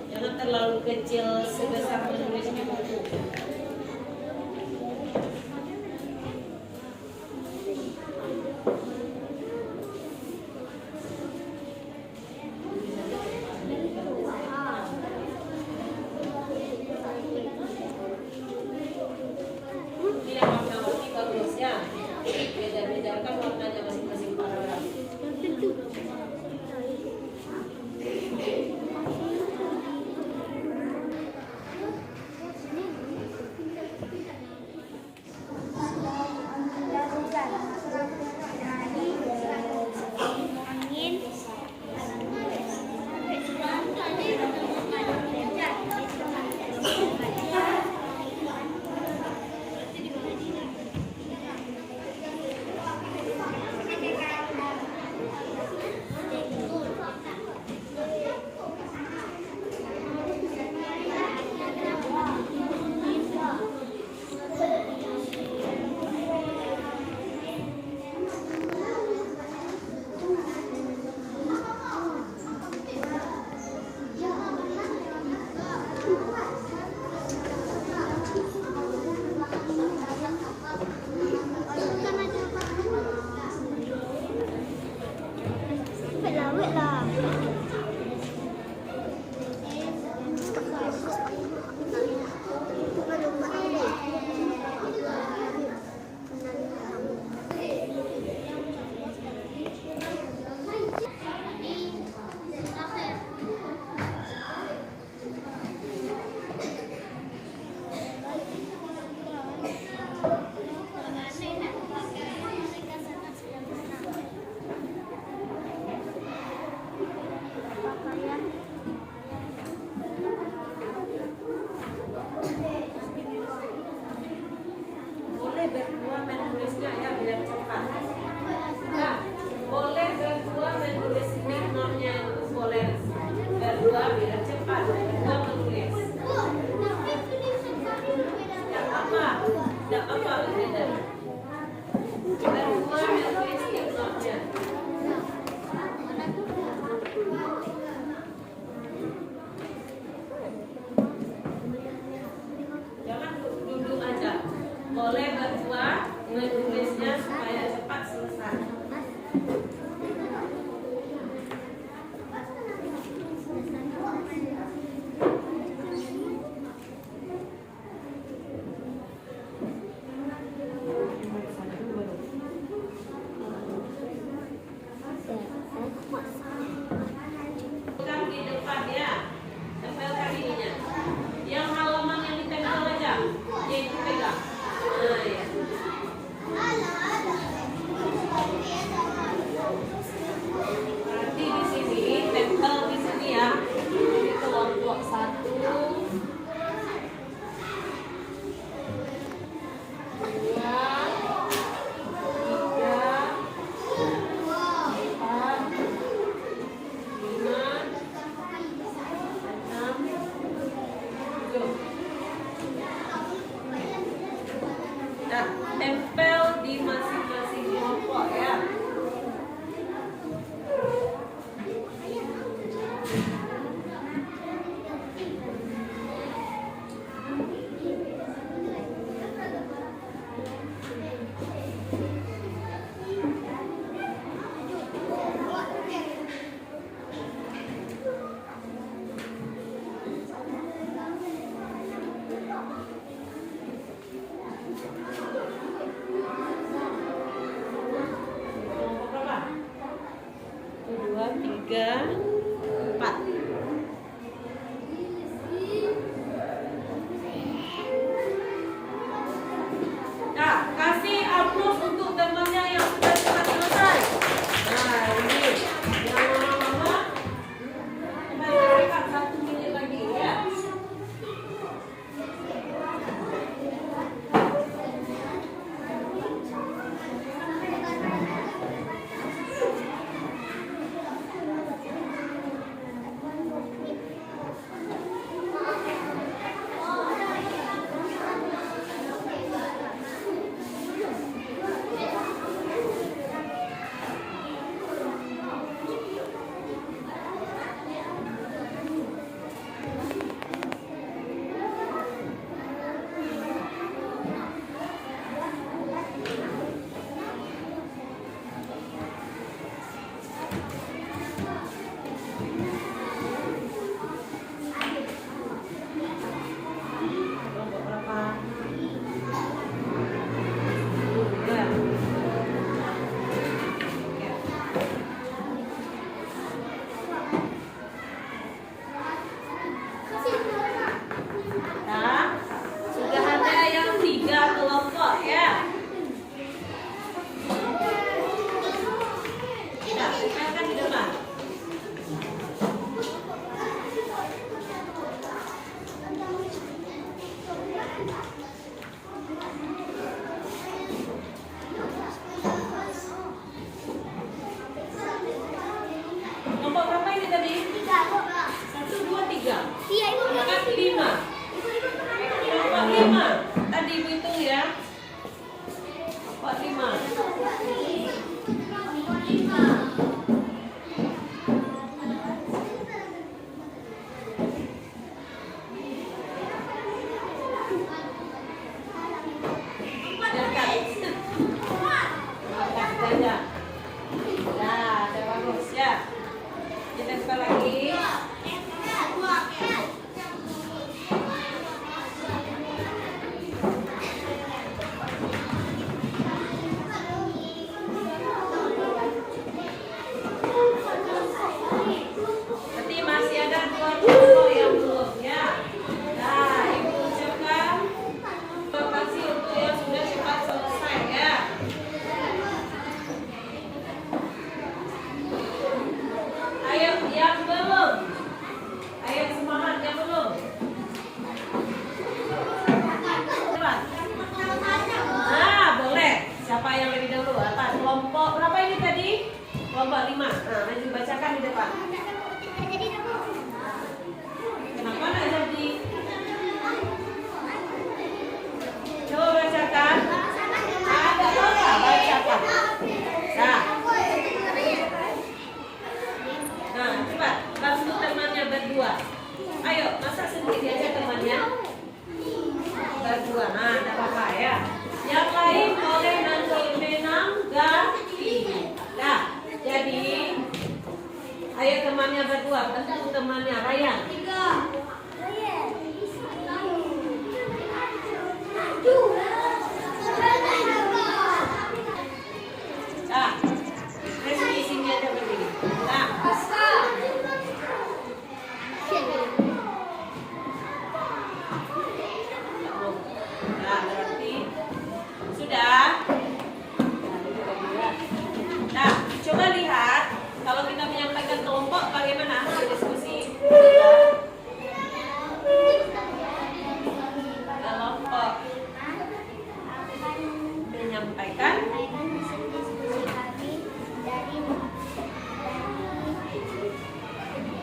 Jangan terlalu kecil sebesar menulis di buku. Ini yang warna-warni bagus ya. Beda-bedakan warnanya masing-masing paragraf. Berdua menulisnya ya biar cepat. Nah, boleh berdua menulis sticknote-nya itu boleh berdua biar cepat. Berdua menulis. Tidak apa beda. Berdua menulis sticknote-nya. Jangan duduk aja. Boleh berdua menulisnya supaya cepat selesai. Iya, Ibu. Dapat 5. Dapat 5. Tadi Ibu hitung ya. Dapat 5. Nah, udah bagus ya. Kita coba lagi. Berarti masih ada 2 kelompok yang belum ya. Nah, Ibu ucapkan terima kasih untuk yang sudah cepat selesai ya. Ayo yang belum. Ayo semangat yang belum. Cepat. Nah, boleh. Siapa yang lebih dahulu? Apa? Kelompok berapa ini tadi? Kelompok 5. Nah, maju bacakan di depan. Kenapa nggak jadi? Coba bacakan. Ada apa? Bacakan. Nah, cepat. Bantu temannya berdua. Ayo, masa sendiri aja temannya? Berdua. Nah, tidak apa-apa ya. Yang lain boleh nanti menanggapi. Nah, jadi ayo temannya berdua. Bantu temannya Ryan. Nah, di sini aja berdiri. Nah, nah, berarti sudah. Nah, coba lihat kalau kita menyampaikan kelompok bagaimana berdiskusi. Kelompok menyampaikan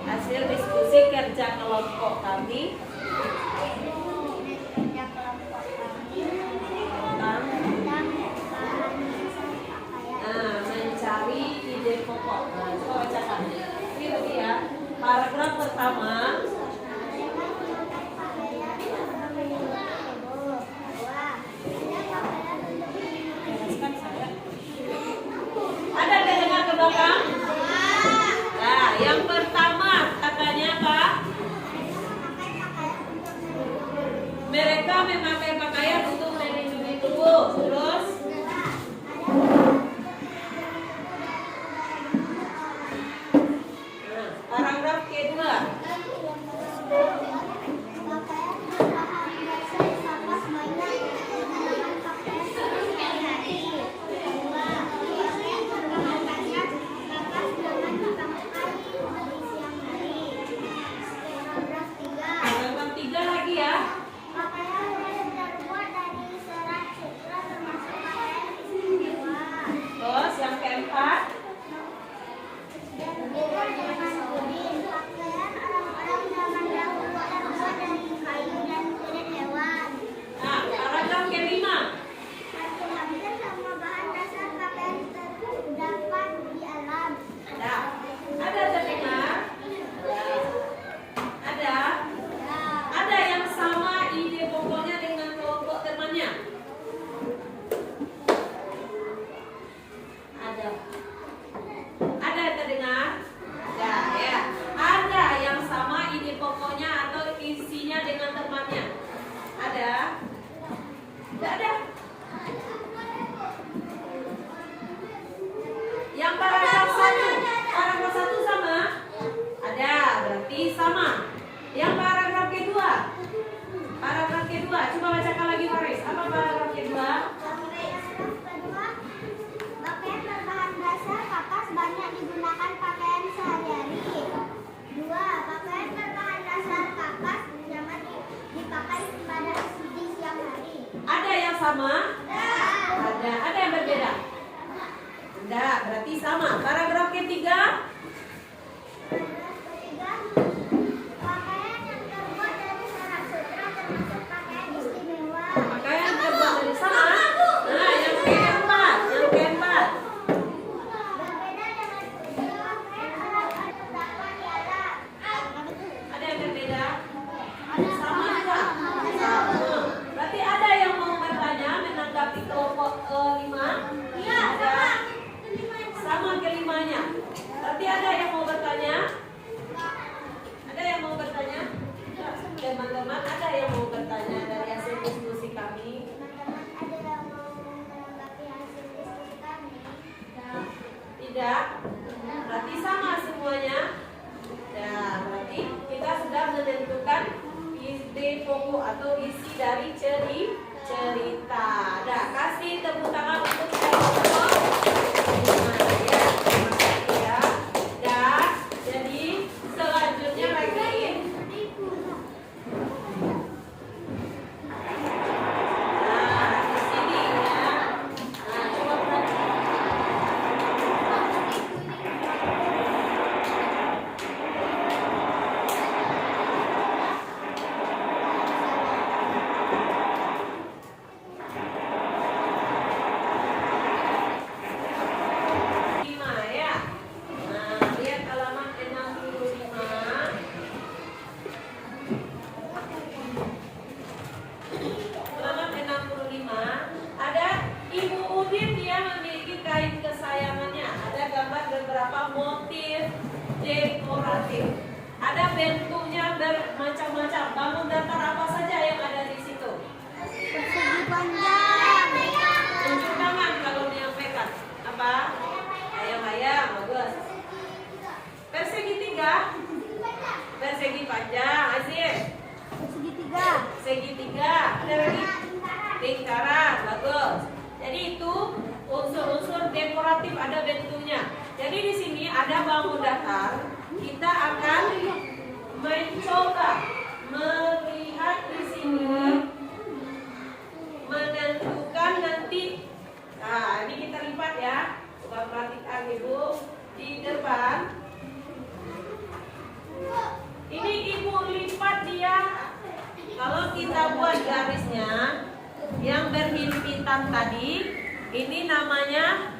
hasil diskusi kerja kelompok kami tentang mencari ide pokok. Nah, coba bacakan. Ini tadi ya, paragraf pertama. Ada yang dengar ke belakang? Nah, yang pertama katanya apa? Mereka memakai pakaian untuk melindungi tubuh. Terus? Nah, paragraf kedua. Paragraf 3 lagi ya. Terus yang keempat. Nah, paragraf kelima. Nah, ada terdengar? Ada yang sama ide pokoknya dengan kelompok temannya? Ada terdengar? Ada ya. Ada yang sama ide pokoknya atau isinya dengan temannya? Ada? Tidak ada. Yang paragraf 1 sama? Ada, berarti sama. Yang paragraf kedua? Paragraf kedua, coba bacakan lagi Faris. Apa paragraf kedua? Pakaian berbahan dasar kapas banyak digunakan pakaian sehari-hari. 2. Pakaian berbahan dasar kapas dapat dipakai pada di siang hari. Ada yang sama? Ada yang berbeda? Enggak, berarti sama. Paragraf ketiga? Pakaian yang teman-teman ada yang mau bertanya dari hasil diskusi kami? Teman-teman ada yang mau menanggapi hasil diskusi kami? Tidak? Berarti sama semuanya? Ya, berarti kita sudah menentukan ide pokok atau isi dari cerita. Nah, kasih tepuk tangan untuk kelompok. Nah, ya, terima kasih ya. Dan jadi selanjutnya lagi. Nah, di sini ya. Nah, coba perhatikan. Ya. Nah, lihat halaman 65. Halaman 65 ada Ibu Udin, dia memiliki kain kesayangannya. Ada gambar beberapa motif dekoratif. Ada bentuknya bermacam-macam. Bangun datar apa saja yang ada di situ? Persegi panjang. Tunjuk tangan kalau menyampaikan. Apa? Ayam-ayam, bagus. Persegi tiga. Persegi panjang, Aziz. Segitiga. Segitiga. Ada lagi? Lingkaran, bagus. Jadi itu unsur-unsur dekoratif, ada bentuknya. Jadi di sini ada bangun datar. Kita akan mencoba melihat di sini, menentukan nanti. Nah, ini kita lipat ya. Coba perhatikan Ibu di depan. Ini Ibu lipat dia. Kalau kita buat garisnya yang berhimpitan tadi, ini namanya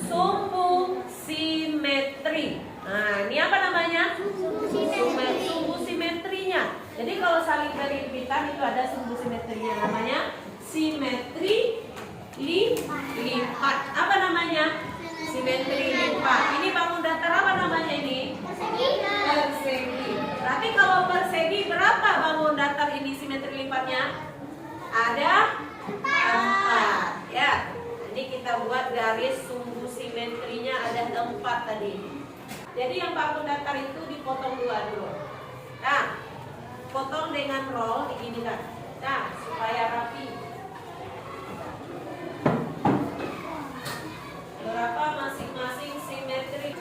sumbu simetri. Nah, ini apa namanya? Sumbu simetrinya. Jadi kalau saling berhimpitan itu ada sumbu simetrinya, namanya simetri lipat. Apa namanya? Simetri lipat. Ini bangun datar apa namanya ini? Persegi. Berarti kalau persegi berapa bangun datar ini simetri lipatnya? Ada 4 ya. Ini kita buat garis sumbu simetrinya ada 4 tadi. Jadi yang bangun datar itu dipotong 2 dulu. Nah, potong dengan roll diginikan. Nah, supaya rapi. Berapa masing-masing simetri?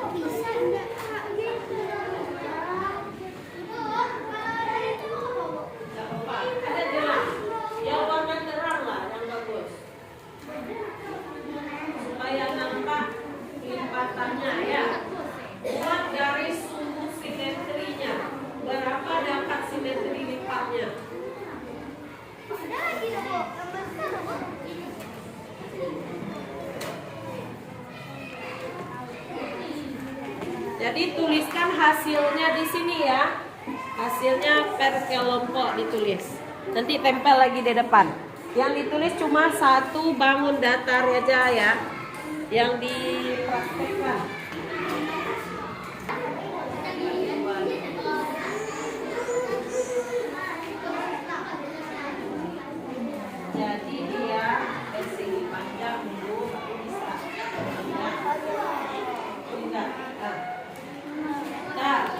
Bisa enggak Kak? Gitu. Gak apa-apa. Ada jelas. Yang warna terang lah, yang bagus. Supaya nampak lipatannya ya. Buat garis sumbu simetrinya. Berapa dapat simetri lipatnya? Ada lagi loh, Bu. Yang besar loh, Bu. Jadi tuliskan hasilnya di sini ya. Hasilnya per kelompok ditulis. Nanti tempel lagi di depan. Yang ditulis cuma 1 bangun datar aja ya. Yang dipraktekkan. Jadi dia persegi panjang dulu baru bisa. Ya. Tidak. Nah,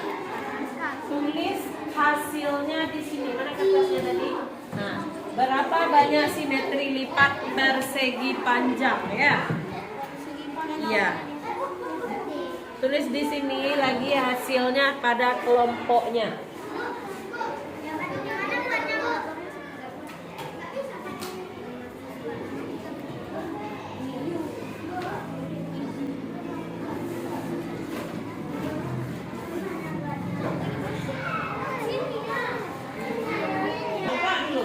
tulis hasilnya di sini. Mana kertasnya tadi? Nah, berapa banyak simetri lipat persegi panjang ya? Iya. Tulis di sini lagi hasilnya pada kelompoknya. Buka dulu.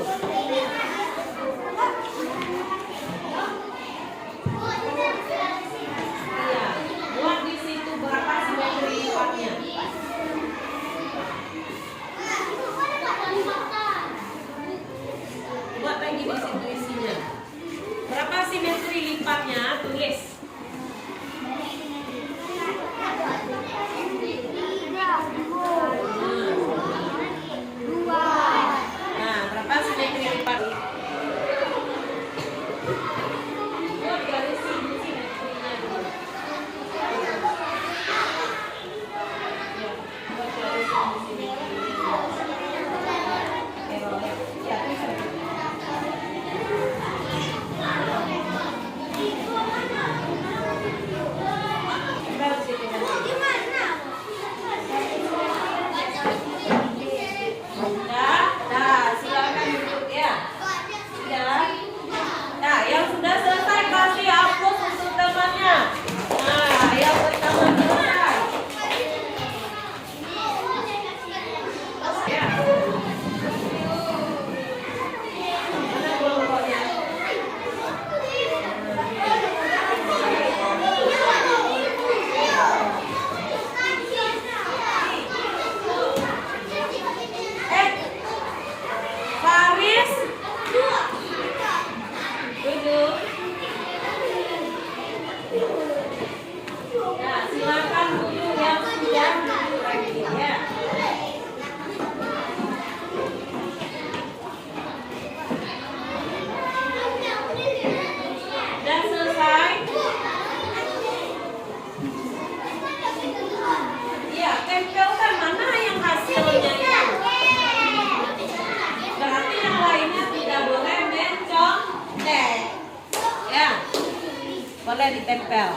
Boleh ditempel.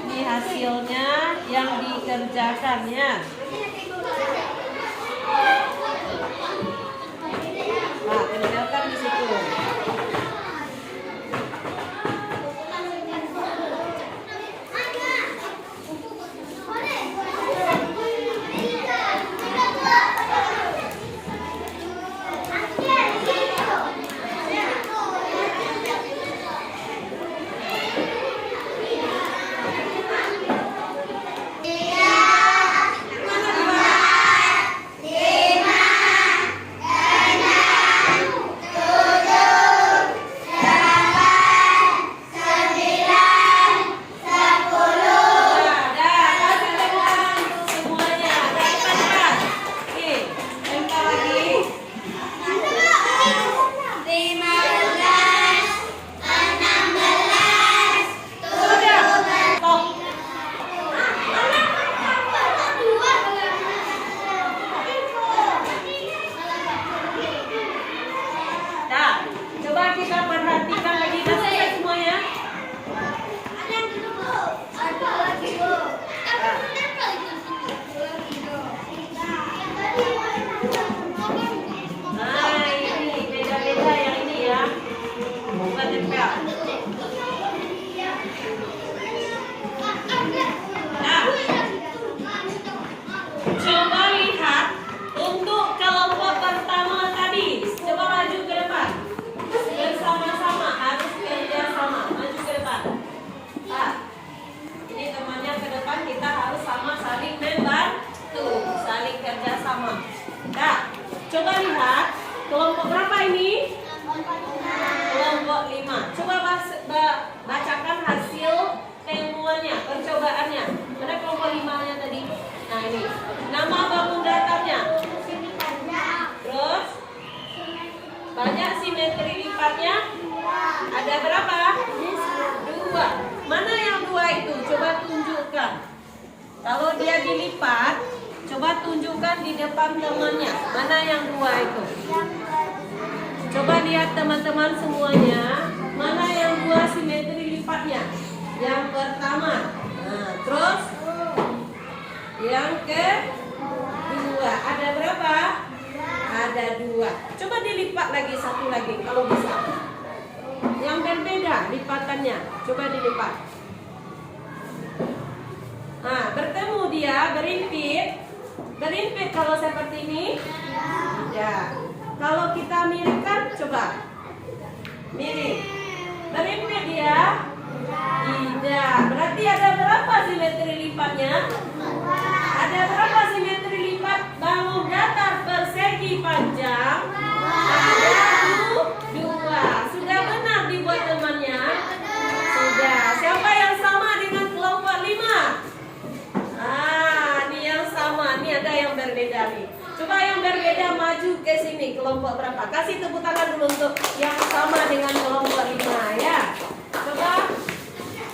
Ini hasilnya yang dikerjakannya. Nah, tempelkan di situ. Coba lihat, kelompok berapa ini? Kelompok 5. Coba bacakan hasil temuannya, percobaannya. Mana kelompok 5-nya tadi? Nah ini, nama bangun datarnya. Terus, banyak simetri lipatnya? Ada berapa? 2. Mana yang 2 itu? Coba tunjukkan. Kalau dia dilipat, coba tunjukkan di depan temannya. Mana yang 2 itu? Coba lihat teman-teman semuanya. Mana yang 2 simetri lipatnya? Yang pertama. Nah, terus yang kedua. Ada berapa? Ada 2. Coba dilipat lagi, satu lagi kalau bisa. Yang berbeda lipatannya. Coba dilipat. Nah, bertemu dia, berimpit. Berimpit kalau seperti ini? Ya. Kalau kita miripkan, coba. Mirip. Berimpit dia? Tidak. Berarti ada berapa simetri lipatnya? Ada berapa simetri lipat bangun datar persegi panjang? Ada 2. Sudah benar dibuat temannya? Sudah. Siapa yang sama dengan kelompok 5? Ini yang sama. Ini ada yang berbeda nih. Coba yang berbeda maju ke sini. Kelompok berapa? Kasih tepuk tangan dulu untuk yang sama dengan kelompok 5 ya. Coba.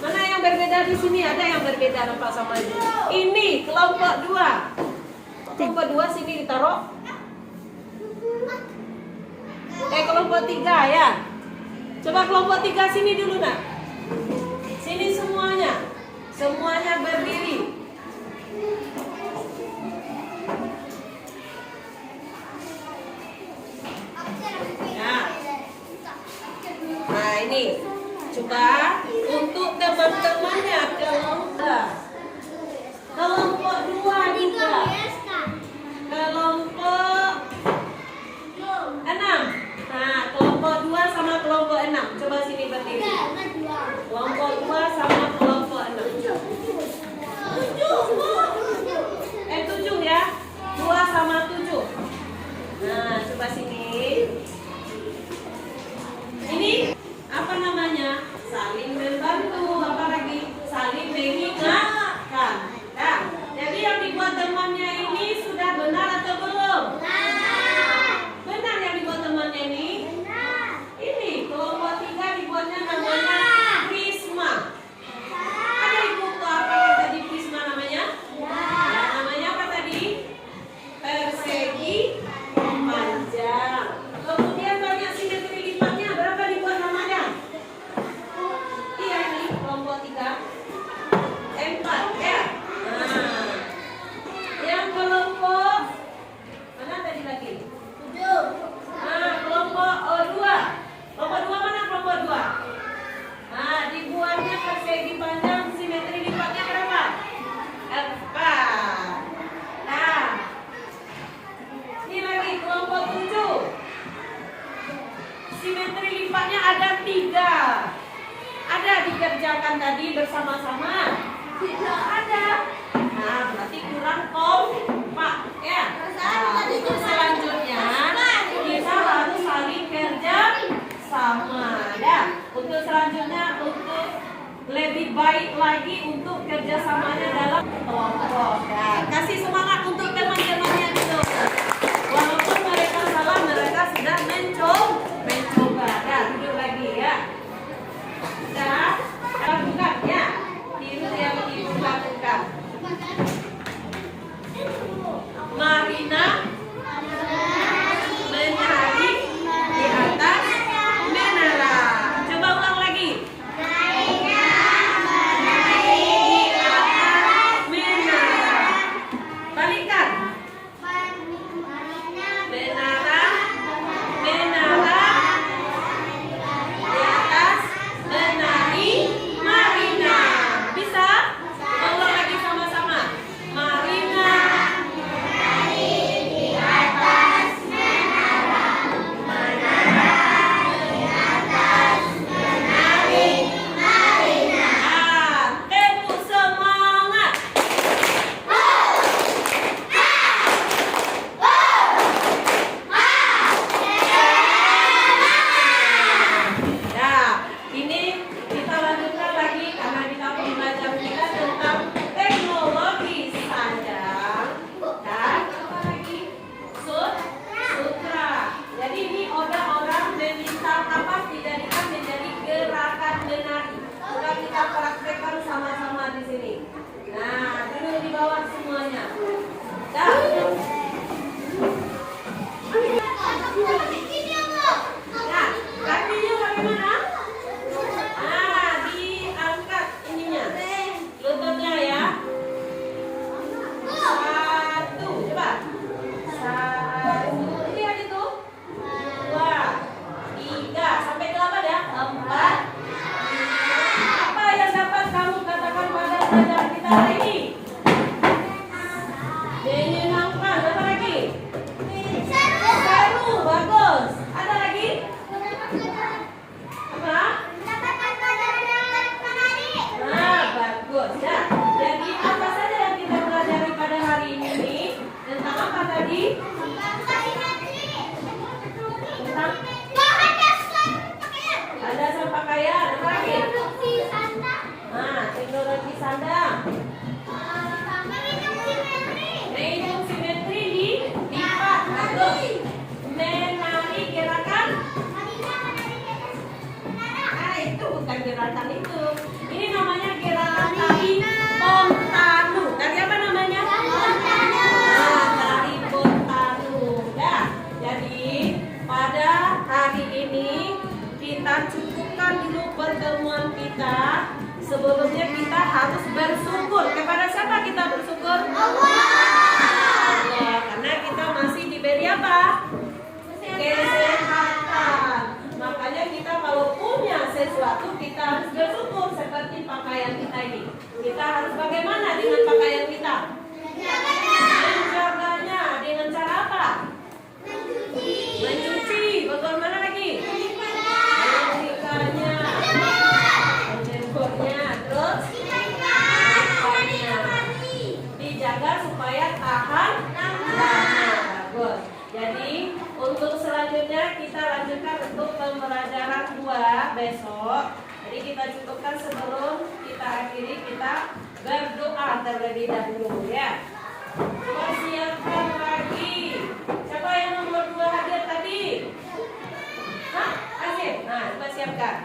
Mana yang berbeda di sini? Ada yang berbeda, nampak sama ini. Ini kelompok 2. Kelompok 2 sini ditaruh. Kelompok 3 ya. Coba kelompok 3 sini dulu nak. Sini semuanya. Semuanya berdiri. Nah ini. Coba untuk teman-temannya kelompok 2 juga. Kelompok 6. Nah, kelompok 2 sama kelompok 6. Coba sini berdiri. Kelompok 2 sama kelompok 6. 7 ya. 2 sama 7. Nah, coba sini. Ini apa namanya? Saling membantu. Apa lagi? Saling mengingatkan. Nah, jadi yang dibuat temannya ini sudah benar atau belum? Benar yang dibuat temannya ini? Ini kelompok 3 dibuatnya namanya prisma. Ada di buku apa yang tadi prisma namanya? Ya, namanya apa tadi? Persegi panjang. sifatnya ada 3. Ada dikerjakan tadi bersama-sama? Tidak ada. Nah, berarti kurang kompak ya. Nah, untuk selanjutnya kita harus saling kerja sama ya. Untuk selanjutnya untuk lebih baik lagi untuk kerjasamanya dalam kelompok. Ya, kasih semangat untuk teman-temannya gitu. Walaupun mereka salah, mereka sudah mencoba. Ya, duduk lagi ya. Sudah lakukan ya. Tiru yang ibu lakukan. Marina menari di atas menara. Coba ulang lagi. Balikan. Menara, menara, di atas menari, Marina. Bisa? Coba ulang lagi sama-sama. Marina, di atas menara, menara, di atas menari, Marina. Tepuk semangat. Nah, ini kita lanjutkan lagi karena kita pembelajaran kita tentang teknologi sandang dan apa lagi? Sutra. Jadi ini orang-orang meminta kapas dijadikan menjadi gerakan menari. Sudah kita praktekkan sama-sama di sini. Nah, duduk di bawah semuanya. Dah. Nah, kakinya bagaimana? Nah, diangkat ininya. Lututnya ya. 1, coba. 1, lihat itu. 2, 3, sampai ke 8 ya. 4. Apa yang dapat kamu katakan pada pelajaran kita hari ini? Menyenangkan. Apa lagi? Seru, bagus. Ada lagi? Apa? Nah, bagus ya. Jadi apa saja yang kita pelajari pada hari ini? Tentang apa tadi? Tentang landasan pakaian. Apa lagi? Nah, teknologi sandang. Menghitung simetri lipat. Bagus. Menari gerakan. Ah, itu bukan gerakan itu. Ini namanya gerakan tari Pontanu. Tari apa namanya? Nah, tari Pontanu. Ya. Jadi pada hari ini kita cukupkan dulu pertemuan kita. Sebelumnya kita harus bersyukur. Kepada siapa kita bersyukur? Allah. Karena kita masih diberi apa? Kesehatan. Makanya kita kalau punya sesuatu kita harus bersyukur seperti pakaian kita ini. Kita harus bagaimana dengan pakaian kita? Menjaganya dengan cara apa? Mencuci. Bagaimana lagi? Mencucikannya. Menjemurnya. Terus dijaga supaya tahan lama. Bagus. Jadi untuk selanjutnya kita lanjutkan untuk pembelajaran 2 besok. Jadi kita cukupkan sebelum kita akhiri, kita berdoa terlebih dahulu ya. Persiapkan lagi. Siapa yang nomor 2 hadir tadi? Hah? Asif. Nah, coba siapkan.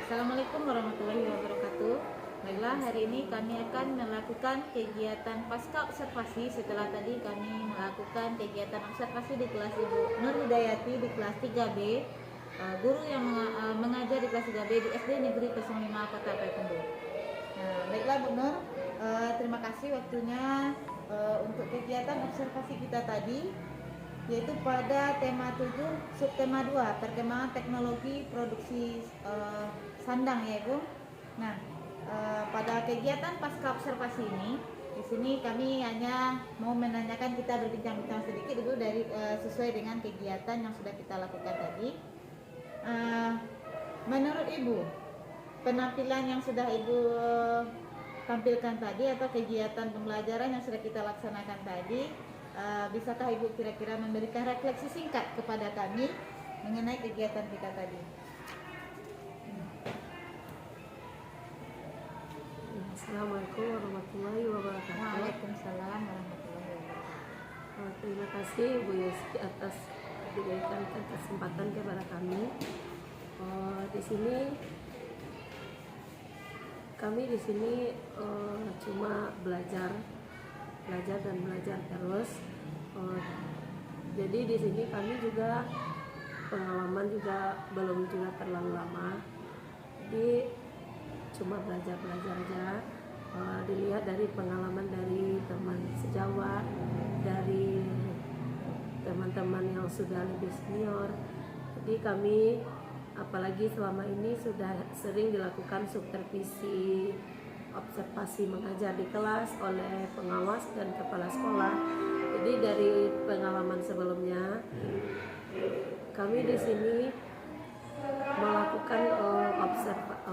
Assalamualaikum warahmatullahi wabarakatuh. Baiklah, hari ini kami akan melakukan kegiatan pasca observasi setelah tadi kami melakukan kegiatan observasi di kelas Ibu Nur Hidayati di kelas 3B, guru yang mengajar di kelas 3B di SD Negeri 05 Kota Payakumbuh. Nah, baiklah Bu Nur, terima kasih waktunya untuk kegiatan observasi kita tadi, yaitu pada tema 7 subtema 2 perkembangan teknologi produksi sandang ya Ibu. Nah, pada kegiatan pasca observasi ini, di sini kami hanya mau menanyakan, kita berbincang-bincang sedikit dulu dari sesuai dengan kegiatan yang sudah kita lakukan tadi. Menurut Ibu, penampilan yang sudah Ibu tampilkan tadi atau kegiatan pembelajaran yang sudah kita laksanakan tadi, bisakah Ibu kira-kira memberikan refleksi singkat kepada kami mengenai kegiatan kita tadi? Assalamualaikum warahmatullahi wabarakatuh. Waalaikumsalam warahmatullahi wabarakatuh. Terima kasih Bu Yosi atas diberikan kesempatan kepada kami. Kami di sini cuma belajar dan belajar terus. Jadi di sini kami juga pengalaman juga belum juga terlalu lama. Jadi cuma belajar aja. Dilihat dari pengalaman dari teman sejawat, dari teman-teman yang sudah lebih senior. Jadi kami apalagi selama ini sudah sering dilakukan supervisi observasi mengajar di kelas oleh pengawas dan kepala sekolah. Jadi dari pengalaman sebelumnya kami di sini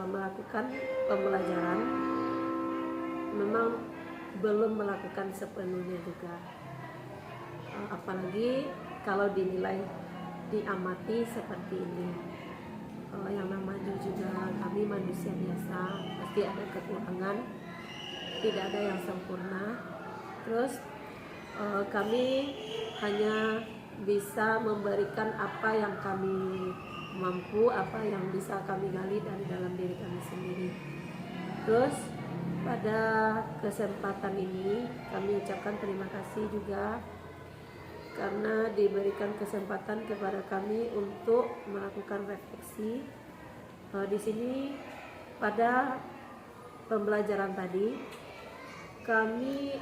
melakukan pembelajaran, memang belum melakukan sepenuhnya juga, apalagi kalau dinilai diamati seperti ini. Yang namanya juga kami manusia biasa, pasti ada kekurangan, tidak ada yang sempurna. Terus kami hanya bisa memberikan apa yang kami mampu, apa yang bisa kami gali dari dalam diri kami sendiri. Terus pada kesempatan ini kami ucapkan terima kasih juga karena diberikan kesempatan kepada kami untuk melakukan refleksi. Di sini pada pembelajaran tadi kami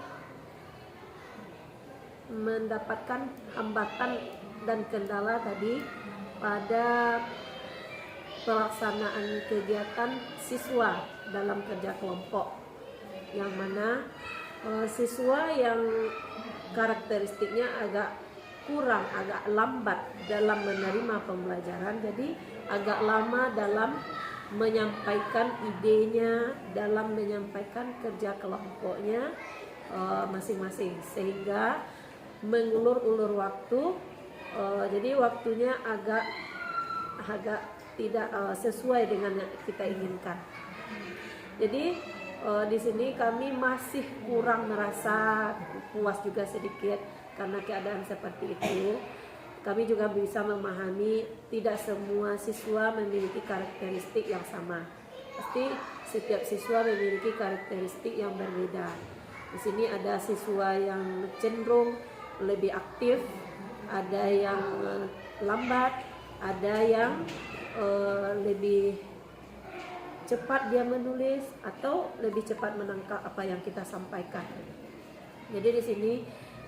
mendapatkan hambatan dan kendala tadi pada pelaksanaan kegiatan siswa dalam kerja kelompok, yang mana siswa yang karakteristiknya agak kurang, agak lambat dalam menerima pembelajaran, jadi agak lama dalam menyampaikan idenya, dalam menyampaikan kerja kelompoknya masing-masing, sehingga mengulur-ulur waktu. Jadi waktunya agak tidak sesuai dengan yang kita inginkan. Jadi di sini kami masih kurang merasa puas juga sedikit karena keadaan seperti itu. Kami juga bisa memahami tidak semua siswa memiliki karakteristik yang sama. Pasti setiap siswa memiliki karakteristik yang berbeda. Di sini ada siswa yang cenderung lebih aktif, ada yang lambat, ada yang lebih cepat dia menulis atau lebih cepat menangkap apa yang kita sampaikan. Jadi di sini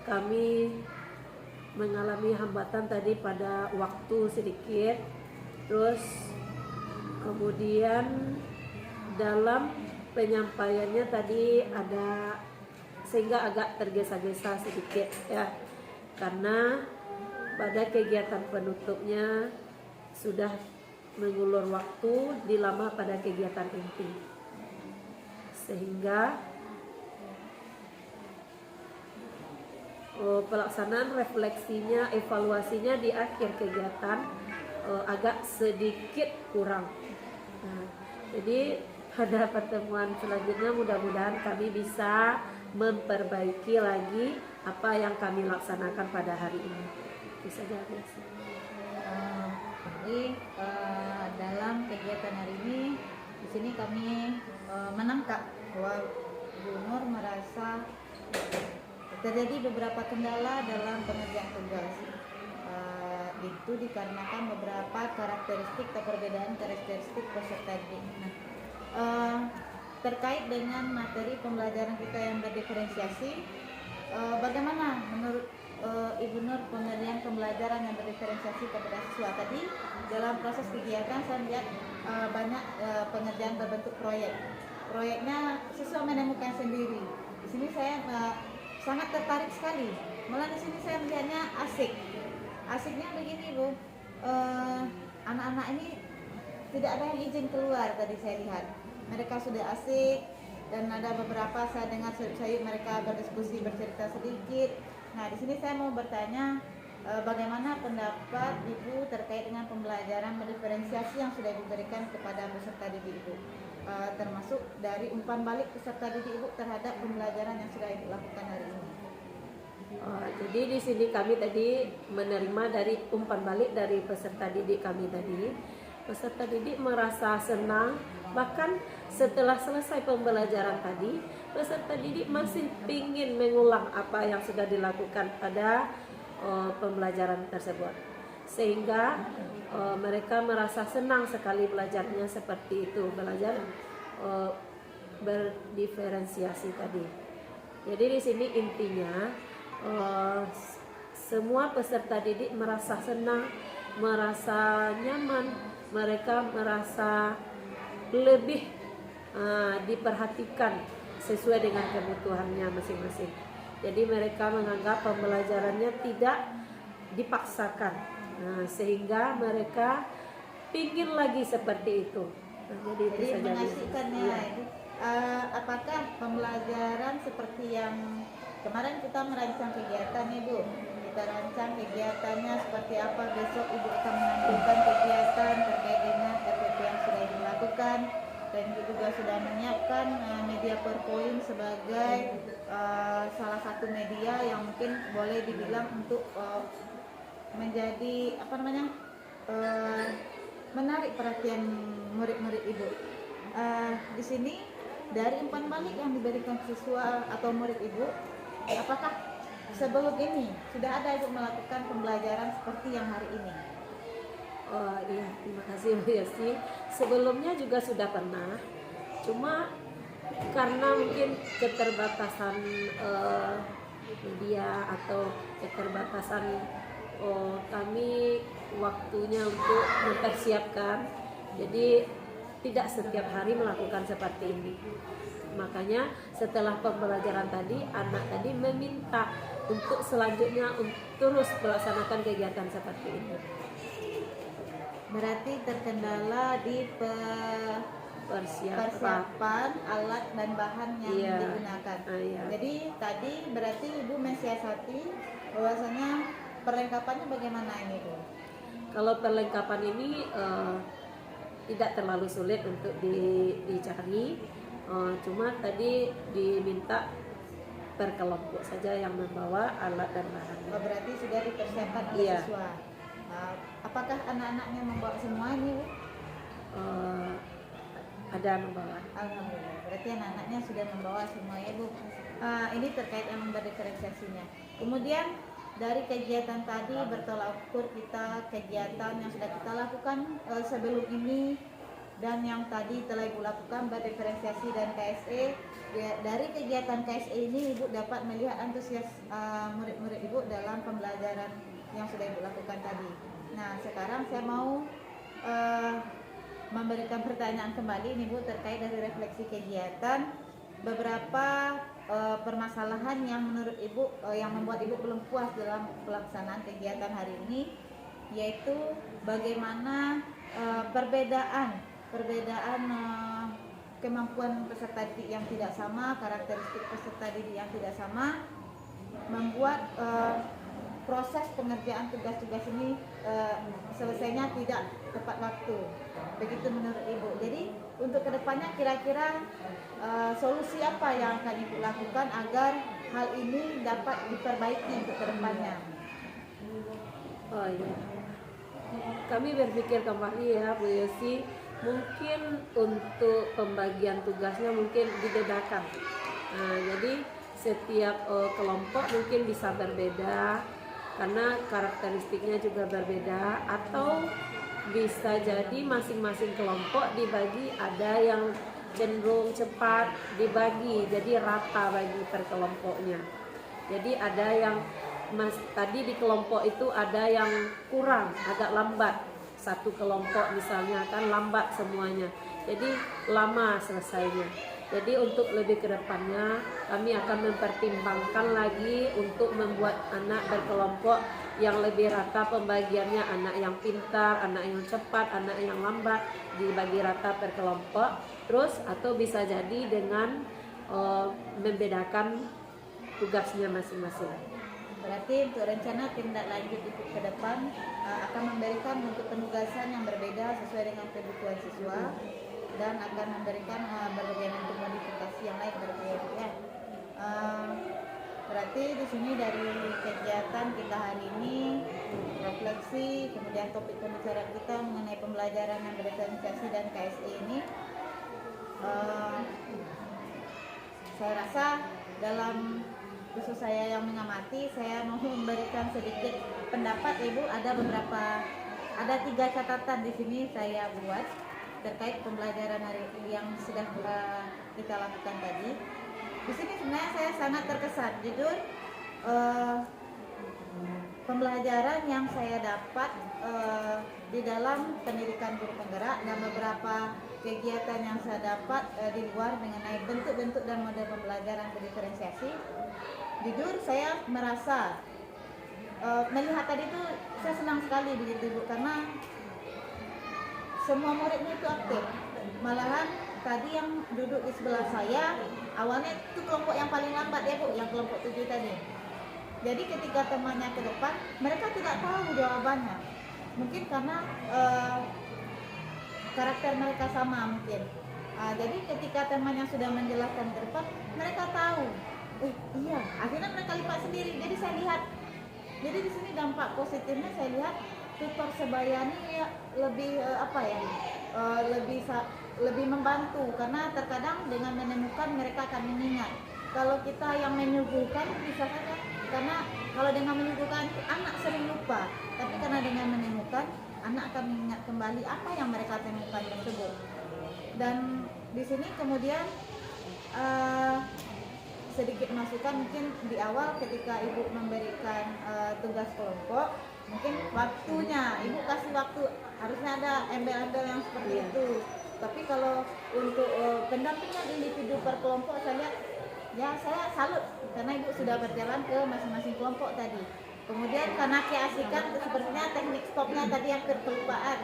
kami mengalami hambatan tadi pada waktu sedikit, terus kemudian dalam penyampaiannya tadi ada sehingga agak tergesa-gesa sedikit ya, karena pada kegiatan penutupnya sudah mengulur waktu dilama pada kegiatan inti, sehingga pelaksanaan refleksinya, evaluasinya di akhir kegiatan agak sedikit kurang. Nah, jadi pada pertemuan selanjutnya mudah-mudahan kami bisa memperbaiki lagi apa yang kami laksanakan pada hari ini. Bisa jadi. Jadi dalam kegiatan hari ini sini kami menangkap bahwa Bu Nur merasa terjadi beberapa kendala dalam pengerjaan tugas. Itu dikarenakan beberapa karakteristik atau perbedaan karakteristik peserta didik. Terkait dengan materi pembelajaran kita yang berdiferensiasi, bagaimana menurut Ibu Nur pengerjaan pembelajaran yang berdiferensiasi kepada siswa tadi? Dalam proses kegiatan saya lihat banyak pengerjaan berbentuk proyek. Proyeknya siswa menemukan sendiri. Di sini saya sangat tertarik sekali. Malah di sini saya melihatnya asik. Asiknya begini Bu, anak-anak ini tidak ada yang izin keluar tadi saya lihat. Mereka sudah asik dan ada beberapa saya dengar mereka berdiskusi bercerita sedikit. Nah di sini saya mau bertanya bagaimana pendapat Ibu terkait dengan pembelajaran mendiferensiasi yang sudah diberikan kepada peserta didik Ibu, termasuk dari umpan balik peserta didik Ibu terhadap pembelajaran yang sudah Ibu lakukan hari ini. Jadi di sini kami tadi menerima dari umpan balik dari peserta didik kami tadi. Peserta didik merasa senang, bahkan setelah selesai pembelajaran tadi, peserta didik masih ingin mengulang apa yang sudah dilakukan pada pembelajaran tersebut. Sehingga mereka merasa senang sekali belajarnya seperti itu, belajar berdiferensiasi tadi. Jadi di sini intinya semua peserta didik merasa senang, merasa nyaman, mereka merasa lebih diperhatikan sesuai dengan kebutuhannya masing-masing. Jadi mereka menganggap pembelajarannya tidak dipaksakan, sehingga mereka pingin lagi seperti itu. Jadi itu saja. Mengasihkannya, apakah pembelajaran seperti yang kemarin kita merancang kegiatan Ibu, kita rancang kegiatannya seperti apa, besok Ibu akan menampilkan kegiatan terkait dengan RPP yang sudah dilakukan, dan Ibu juga sudah menyiapkan media PowerPoint sebagai salah satu media yang mungkin boleh dibilang untuk menjadi menarik perhatian murid-murid Ibu. Di sini dari umpan balik yang diberikan siswa atau murid Ibu, apakah sebelum ini sudah ada Ibu melakukan pembelajaran seperti yang hari ini? Oh iya, terima kasih Bu Yosi. Sebelumnya juga sudah pernah, cuma karena mungkin keterbatasan media atau keterbatasan kami waktunya untuk mempersiapkan, jadi tidak setiap hari melakukan seperti ini. Makanya setelah pembelajaran tadi, anak tadi meminta untuk selanjutnya terus melaksanakan kegiatan seperti itu. Berarti terkendala di persiapan alat dan bahan yang digunakan. Iya. Jadi tadi berarti Ibu mensiasati bahwasanya perlengkapannya bagaimana ini Bu? Kalau perlengkapan ini tidak terlalu sulit untuk dicari, cuma tadi diminta per kelompok saja yang membawa alat dan bahannya. Berarti sudah dipersiapkan oleh siswa. Apakah anak-anaknya membawa semua ini Bu? Ada membawa. Alhamdulillah. Berarti anak-anaknya sudah membawa semua ya Bu. Ini terkait yang berdiferensiasinya. Kemudian dari kegiatan tadi bertolak ukur kita kegiatan yang sudah kita lakukan sebelum ini dan yang tadi telah Ibu lakukan berdiferensiasi dan KSE. Dari kegiatan KSE ini Ibu dapat melihat antusias murid-murid Ibu dalam pembelajaran yang sudah Ibu lakukan tadi. Nah sekarang saya mau memberikan pertanyaan kembali nih Bu terkait dari refleksi kegiatan, beberapa permasalahan yang menurut Ibu yang membuat Ibu belum puas dalam pelaksanaan kegiatan hari ini, yaitu bagaimana perbedaan kemampuan peserta didik yang tidak sama, karakteristik peserta didik yang tidak sama, membuat proses pengerjaan tugas-tugas ini selesainya tidak tepat waktu. Begitu menurut Ibu. Jadi untuk kedepannya kira-kira solusi apa yang akan Ibu lakukan agar hal ini dapat diperbaiki untuk kedepannya? Oh iya, kami berpikir kembali ya Bu Yosi, Mungkin untuk pembagian tugasnya mungkin dibedakan. Nah, jadi setiap kelompok mungkin bisa berbeda karena karakteristiknya juga berbeda, atau bisa jadi masing-masing kelompok dibagi, ada yang cenderung cepat dibagi jadi rata bagi per kelompoknya. Jadi ada yang tadi di kelompok itu ada yang kurang, agak lambat. Satu kelompok misalnya kan lambat semuanya, jadi lama selesainya. Jadi untuk lebih ke depannya kami akan mempertimbangkan lagi untuk membuat anak berkelompok yang lebih rata pembagiannya, anak yang pintar, anak yang cepat, anak yang lambat dibagi rata per kelompok. Terus atau bisa jadi dengan membedakan tugasnya masing-masing. Berarti untuk rencana tindak lanjut untuk ke depan akan memberikan untuk penugasan yang berbeda sesuai dengan kebutuhan siswa, dan akan memberikan berbagai bentuk modifikasi yang lain berbeda. Berarti di sini dari kegiatan kita hari ini, refleksi, kemudian topik pembicaraan kita mengenai pembelajaran yang berdiferensiasi dan KSI ini, saya rasa dalam khusus saya yang mengamati, saya mau memberikan sedikit pendapat Ibu. Ada 3 catatan di sini saya buat terkait pembelajaran hari yang sudah kita lakukan tadi. Di sini sebenarnya saya sangat terkesan, jujur, pembelajaran yang saya dapat di dalam pendidikan guru penggerak dan beberapa kegiatan yang saya dapat di luar mengenai bentuk-bentuk dan model pembelajaran berdiferensiasi. Jujur saya merasa melihat tadi itu saya senang sekali begitu Bu, karena semua muridnya itu aktif. Malahan tadi yang duduk di sebelah saya awalnya itu kelompok yang paling lambat ya Bu, yang kelompok 7 tadi. Jadi ketika temannya ke depan, mereka tidak tahu jawabannya. Mungkin karena karakter mereka sama mungkin. Jadi ketika temannya sudah menjelaskan ke depan, mereka tahu. Iya, akhirnya mereka lipat sendiri. Jadi saya lihat, jadi di sini dampak positifnya saya lihat tutor sebaya ini ya lebih lebih membantu, karena terkadang dengan menemukan mereka akan mengingat. Kalau kita yang menyuguhkan bisa saja, karena kalau dengan menyuguhkan anak sering lupa, tapi karena dengan menemukan anak akan mengingat kembali apa yang mereka temukan tersebut. Dan di sini kemudian sedikit masukan mungkin di awal ketika Ibu memberikan tugas kelompok, mungkin waktunya Ibu kasih waktu, harusnya ada embel-embel yang seperti itu. Tapi kalau untuk pendampingan individu per kelompok, saya lihat ya saya salut karena Ibu sudah berjalan ke masing-masing kelompok tadi. Kemudian karena keasikan sepertinya teknik stopnya tadi yang kelupaan.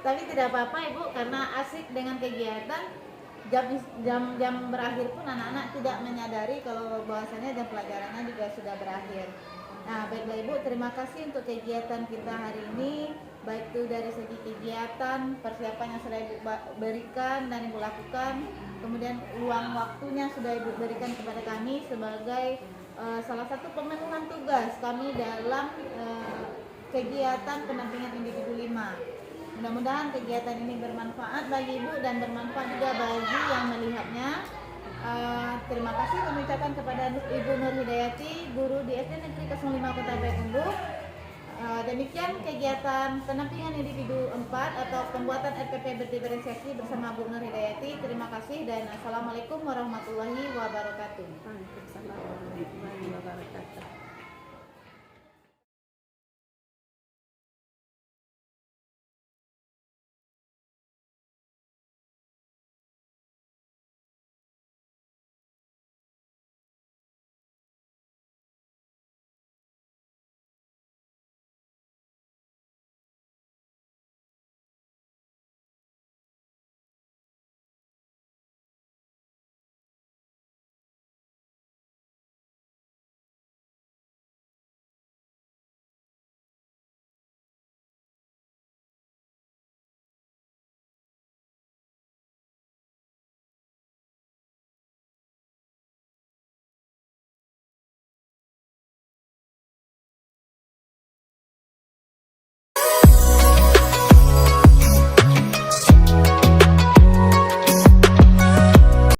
Tapi tidak apa-apa Ibu, karena asik dengan kegiatan. Jam berakhir pun anak-anak tidak menyadari kalau bahwasannya jam pelajarannya juga sudah berakhir. Nah, baiklah Ibu, terima kasih untuk kegiatan kita hari ini, baik itu dari segi kegiatan, persiapan yang sudah Ibu berikan dan Ibu lakukan, kemudian luang waktunya sudah Ibu berikan kepada kami sebagai salah satu pemenuhan tugas kami dalam kegiatan pendampingan individu 5. Mudah-mudahan kegiatan ini bermanfaat bagi Ibu dan bermanfaat juga bagi yang melihatnya. Terima kasih kami ucapkan kepada Ibu Nur Hidayati, guru di SD Negeri 05 Kota Payakumbuh. Demikian kegiatan pendampingan individu 4 atau pembuatan RPP berdiferensiasi bersama Bu Nur Hidayati. Terima kasih dan Assalamualaikum warahmatullahi wabarakatuh. Waalaikumsalam warahmatullahi wabarakatuh.